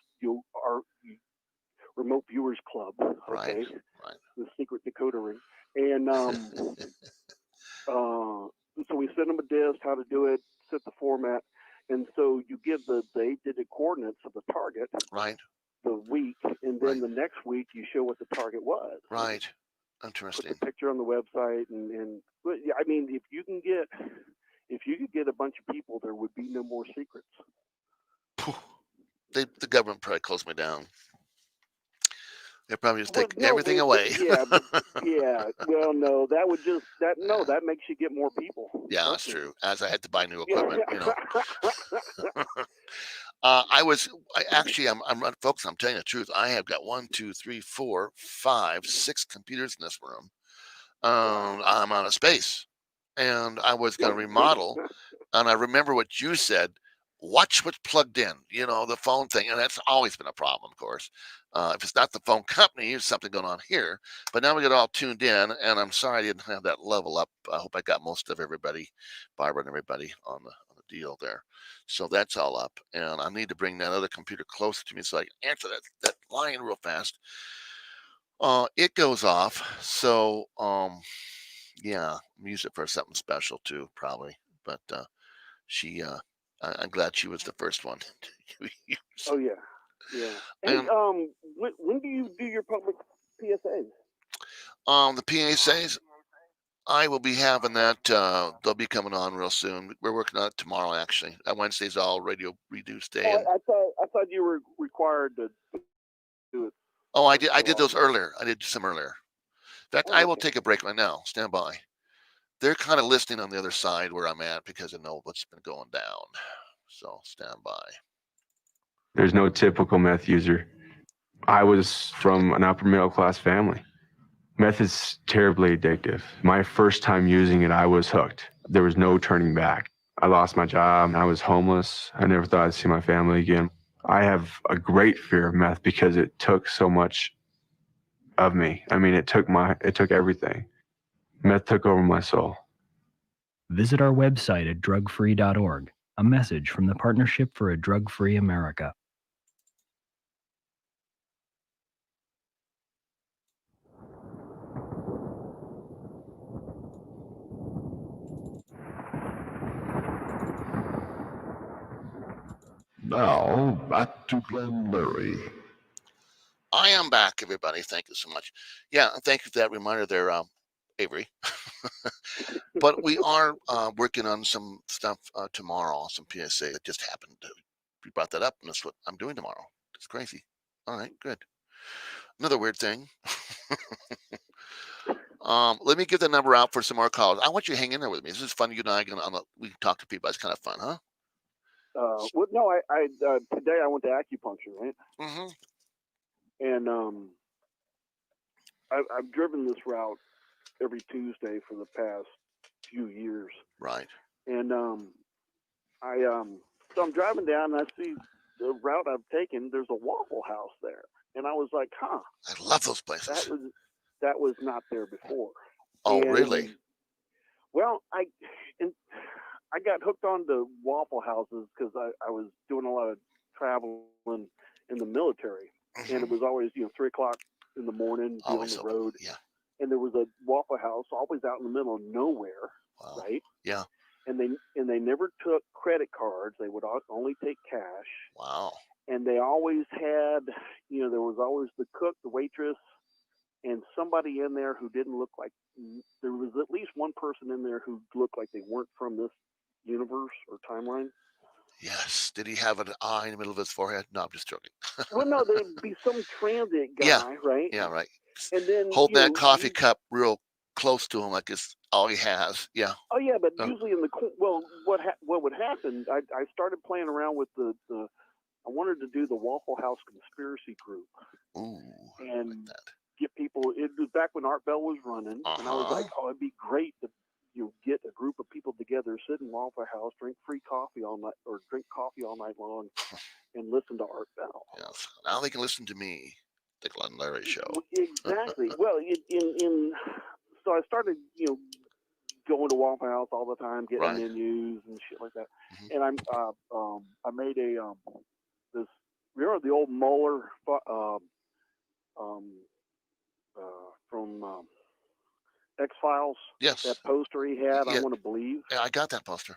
remote viewers club. Okay, Right. Right. the secret decoder ring, and so we send them a disc, how to do it, set the format, and so you give the 8-digit coordinates of the target Right. the week, and then Right. the next week you show what the target was. Right. Put Interesting. the picture on the website, and but, yeah, I mean, if you could get a bunch of people, there would be no more secrets. Phew. The government probably closed me down. They probably just Well, take no, everything away. yeah, yeah. Well, no, that would just that makes you get more people. Yeah, that's Trust me. true. As I had to buy new equipment, Yeah. I'm folks. I'm telling you the truth. I have got 1, 2, 3, 4, 5, 6 computers in this room. I'm out of space, and I was going to remodel. And I remember what you said. Watch what's plugged in. The phone thing, and that's always been a problem, of course. If it's not the phone company, there's something going on here. But now we get all tuned in, and I'm sorry I didn't have that level up. I hope I got most of everybody, Barbara and everybody, on the deal there. So that's all up, and I need to bring that other computer closer to me so I can answer that line real fast. It goes off, so yeah, I'm using it for something special too, probably. But she, I'm glad she was the first one to use. Oh yeah, yeah. Hey, And when do you do your public PSAs? the PSAs, I will be having that. They'll be coming on real soon. We're working on it tomorrow, actually. That Wednesday's all radio reduced day. And, I thought you were required to do it. I did those earlier. I did some earlier. In fact, I will Okay. take a break right now. Stand by. They're kind of listening on the other side where I'm at because I know what's been going down. So stand by. There's no typical meth user. I was from an upper middle class family. Meth is terribly addictive. My first time using it, I was hooked. There was no turning back. I lost my job. I was homeless. I never thought I'd see my family again. I have a great fear of meth because it took so much of me. I mean, it took everything. Meth took over my soul. Visit our website at drugfree.org. A message from the Partnership for a Drug-Free America. Now, back to Glenn Murray. I am back, everybody. Thank you so much. Yeah, and thank you for that reminder there, Avery. But we are working on some stuff tomorrow, some PSA that just happened. We brought that up, and that's what I'm doing tomorrow. It's crazy. All right, good. Another weird thing. Let me give the number out for some more calls. I want you to hang in there with me. This is fun. You and I we can talk to people. It's kind of fun, huh? Well, no, I today I went to acupuncture, right? Mm-hmm. And I've driven this route every Tuesday for the past few years. Right. And so I'm driving down and I see the route I've taken. There's a Waffle House there, and I was like, huh. I love those places. That was not there before. Oh, And, really? Well, I got hooked on to Waffle Houses because I was doing a lot of traveling in the military, Mm-hmm. and it was always 3:00 in the morning, be on the road. Yeah. And there was a Waffle House always out in the middle of nowhere, Wow. right? Yeah. And they never took credit cards. They would only take cash. Wow. And they always had, there was always the cook, the waitress, and somebody in there who didn't look like, there was at least one person in there who looked like they weren't from this universe or timeline. Yes. Did he have an eye in the middle of his forehead? No, I'm just joking. Well, no, there'd be some transit guy, Yeah. right? Yeah, right. And then holding that coffee cup real close to him, like it's all he has. Yeah. Oh yeah, but usually in the what would happen? I started playing around with the I wanted to do the Waffle House conspiracy group. Ooh. And like that. get people. It was back when Art Bell was running, and I was like, oh, it'd be great to get a group of people together, sit in Waffle House, drink free coffee all night, or drink coffee all night long, and listen to Art Bell. Yes. Now they can listen to me, the Glenn Larry Show. Exactly. Well, so I started, going to Waffle House all the time, getting menus and shit like that. Mm-hmm. And I made this. Remember the old Mueller from X-Files? Yes. That poster he had, yeah. I Want to Believe. Yeah, I got that poster.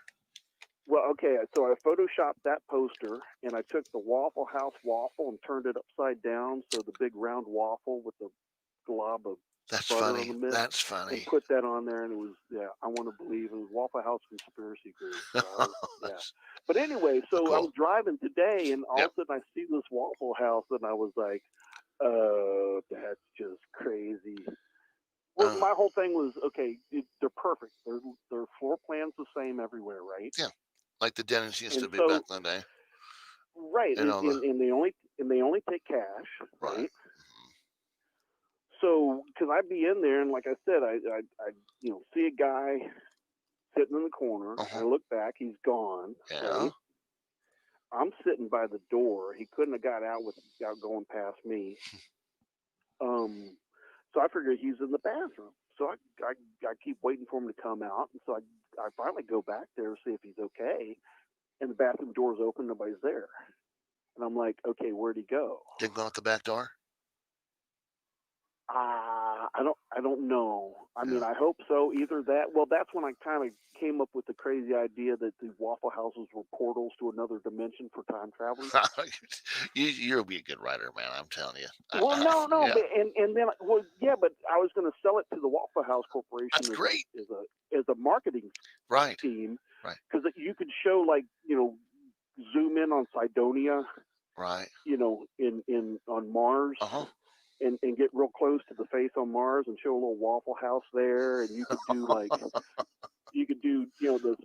Well, okay, so I photoshopped that poster, and I took the Waffle House waffle and turned it upside down, so the big round waffle with the glob of butter on the middle. That's funny. And put that on there, and it was, I Want to Believe. It was Waffle House Conspiracy Group. So But anyway, so cool. I was driving today, and all of a sudden I see this Waffle House, and I was like, oh, that's just crazy. Well, my whole thing was, okay, they're perfect. Their floor plan's the same everywhere, right? Yeah, like the Denny's used to be back in the day. Right, and they only take cash, right? Mm-hmm. So, because I'd be in there, and like I said, I see a guy sitting in the corner. Uh-huh. I look back, he's gone. Yeah. Right? I'm sitting by the door. He couldn't have got out without going past me. So I figured he's in the bathroom. So I keep waiting for him to come out. And so I finally go back there to see if he's okay. And the bathroom door's open, nobody's there. And I'm like, okay, where'd he go? Didn't go out the back door? I don't know. I mean, I hope so. Either that. Well, that's when I kind of came up with the crazy idea that the Waffle Houses were portals to another dimension for time travelers. You'll be a good writer, man. I'm telling you. Well, no, yeah. But but I was going to sell it to the Waffle House Corporation. That's great. As a marketing scheme, right? Because you could show zoom in on Cydonia, right? In on Mars. Uh-huh. And get real close to the face on Mars and show a little Waffle House there, and you could do the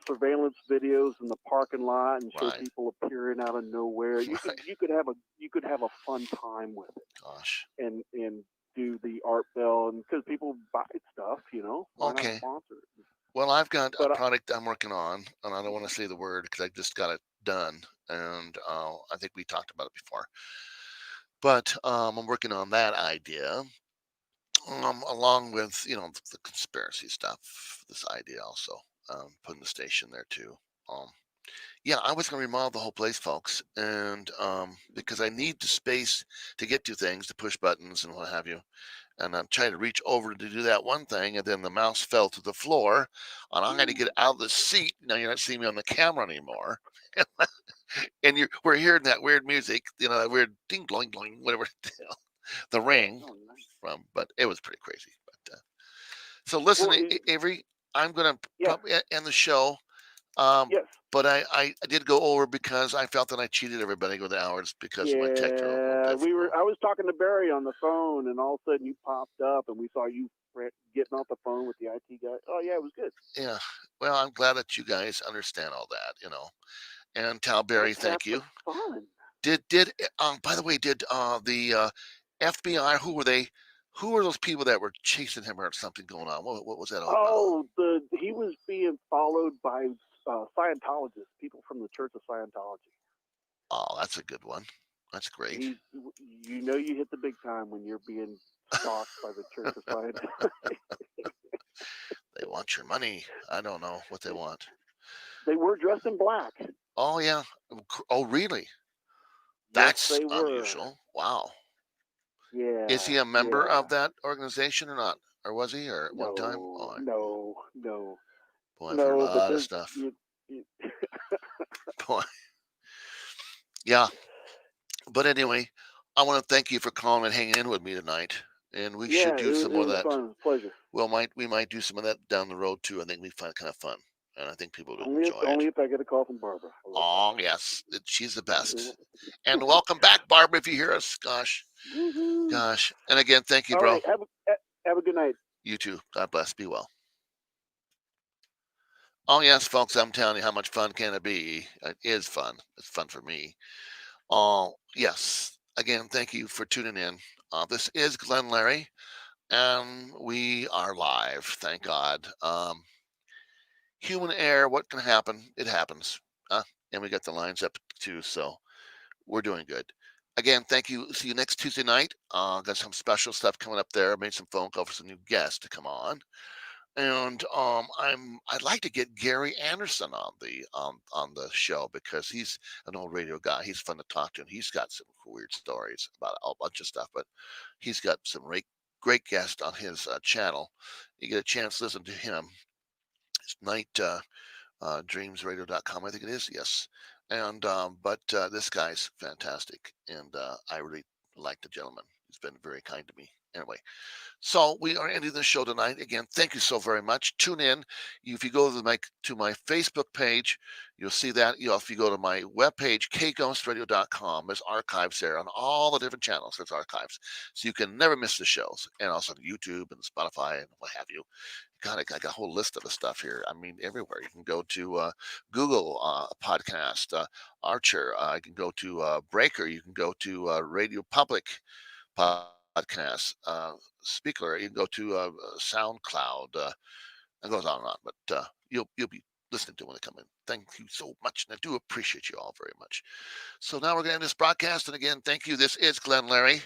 surveillance videos in the parking lot and show people appearing out of nowhere. You could have a fun time with it. Gosh. And do the Art Bell, and because people buy stuff, why not sponsor it? Well, I've got a product I'm working on, and I don't want to say the word because I just got it done, and I think we talked about it before. But I'm working on that idea, along with the conspiracy stuff. This idea also, putting the station there too. I was going to remodel the whole place, folks, and because I need the space to get to things, to push buttons and what have you. And I'm trying to reach over to do that one thing, and then the mouse fell to the floor, and I had to get out of the seat. Now you're not seeing me on the camera anymore. And we're hearing that weird music, that weird ding, gloing, gloing, whatever the ring from. But it was pretty crazy. But So listen, Well, Avery, I'm gonna Yeah. probably end the show. Um, Yes. but I did go over because I felt that I cheated everybody with the hours because of my technical Yeah, difficulty. I was talking to Barry on the phone, and all of a sudden you popped up, and we saw you getting off the phone with the IT guy. Oh yeah, it was good. Yeah. Well, I'm glad that you guys understand all that, And tell Barry, Let's have thank you. some fun. By the way, did the FBI? Who were they? Who were those people that were chasing him or something going on? What was that all about? Oh, he was being followed by Scientologists, people from the Church of Scientology. Oh, that's a good one. That's great. You hit the big time when you're being stalked by the Church of Scientology. They want your money. I don't know what they want. They were dressed in black. Oh yeah. Oh really? Yes, That's they were. unusual. Wow. Yeah. Is he a member yeah. of that organization or not? Or was he? Or at one time? Oh, No. boy, I've heard a No, but lot of there's stuff. you, Boy. Yeah. But anyway, I want to thank you for calling and hanging in with me tonight. And we should do some more of it was that. fun. It was a pleasure. We might do some of that down the road too. I think we find it kind of fun, and I think people will Only enjoy it. only if I get a call from Barbara. Oh yes, she's the best. And welcome back, Barbara. If you hear us, gosh. And again, thank you, All bro. right, have a good night. You too. God bless. Be well. Oh yes, folks, I'm telling you, how much fun can it be? It is fun. It's fun for me. Oh yes. Again, thank you for tuning in. This is Glenn Larry, and we are live. Thank God. Human error. What can happen? It happens. And we got the lines up too, so we're doing good. Again, thank you. See you next Tuesday night. Got some special stuff coming up there. Made some phone calls for some new guests to come on. And I'd like to get Gary Anderson on the show because he's an old radio guy. He's fun to talk to, and he's got some weird stories about a bunch of stuff. But he's got some great guests on his channel. You get a chance to listen to him. It's dreamsradio.com, I think it is. Yes. And but this guy's fantastic, and I really like the gentleman. He's been very kind to me. Anyway, so we are ending the show tonight. Again, thank you so very much. Tune in. If you go to my Facebook page, you'll see that. If you go to my webpage, kghostradio.com, there's archives there on all the different channels. There's archives. So you can never miss the shows. And also YouTube and Spotify and what have you. God, I got a whole list of the stuff here. I mean, everywhere. You can go to Google Podcast, Archer. You can go to Breaker. You can go to Radio Public Podcast, Speaker. You can go to SoundCloud. It goes on and on. But you'll be listening to when they come in. Thank you so much, and I do appreciate you all very much. So now we're going to end this broadcast. And again, thank you. This is Glenn Larry.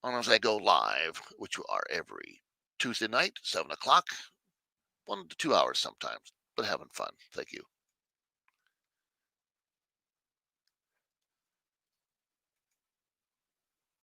And as I go live, which you are every Tuesday night, 7 o'clock. 1 to 2 hours sometimes, but having fun. Thank you.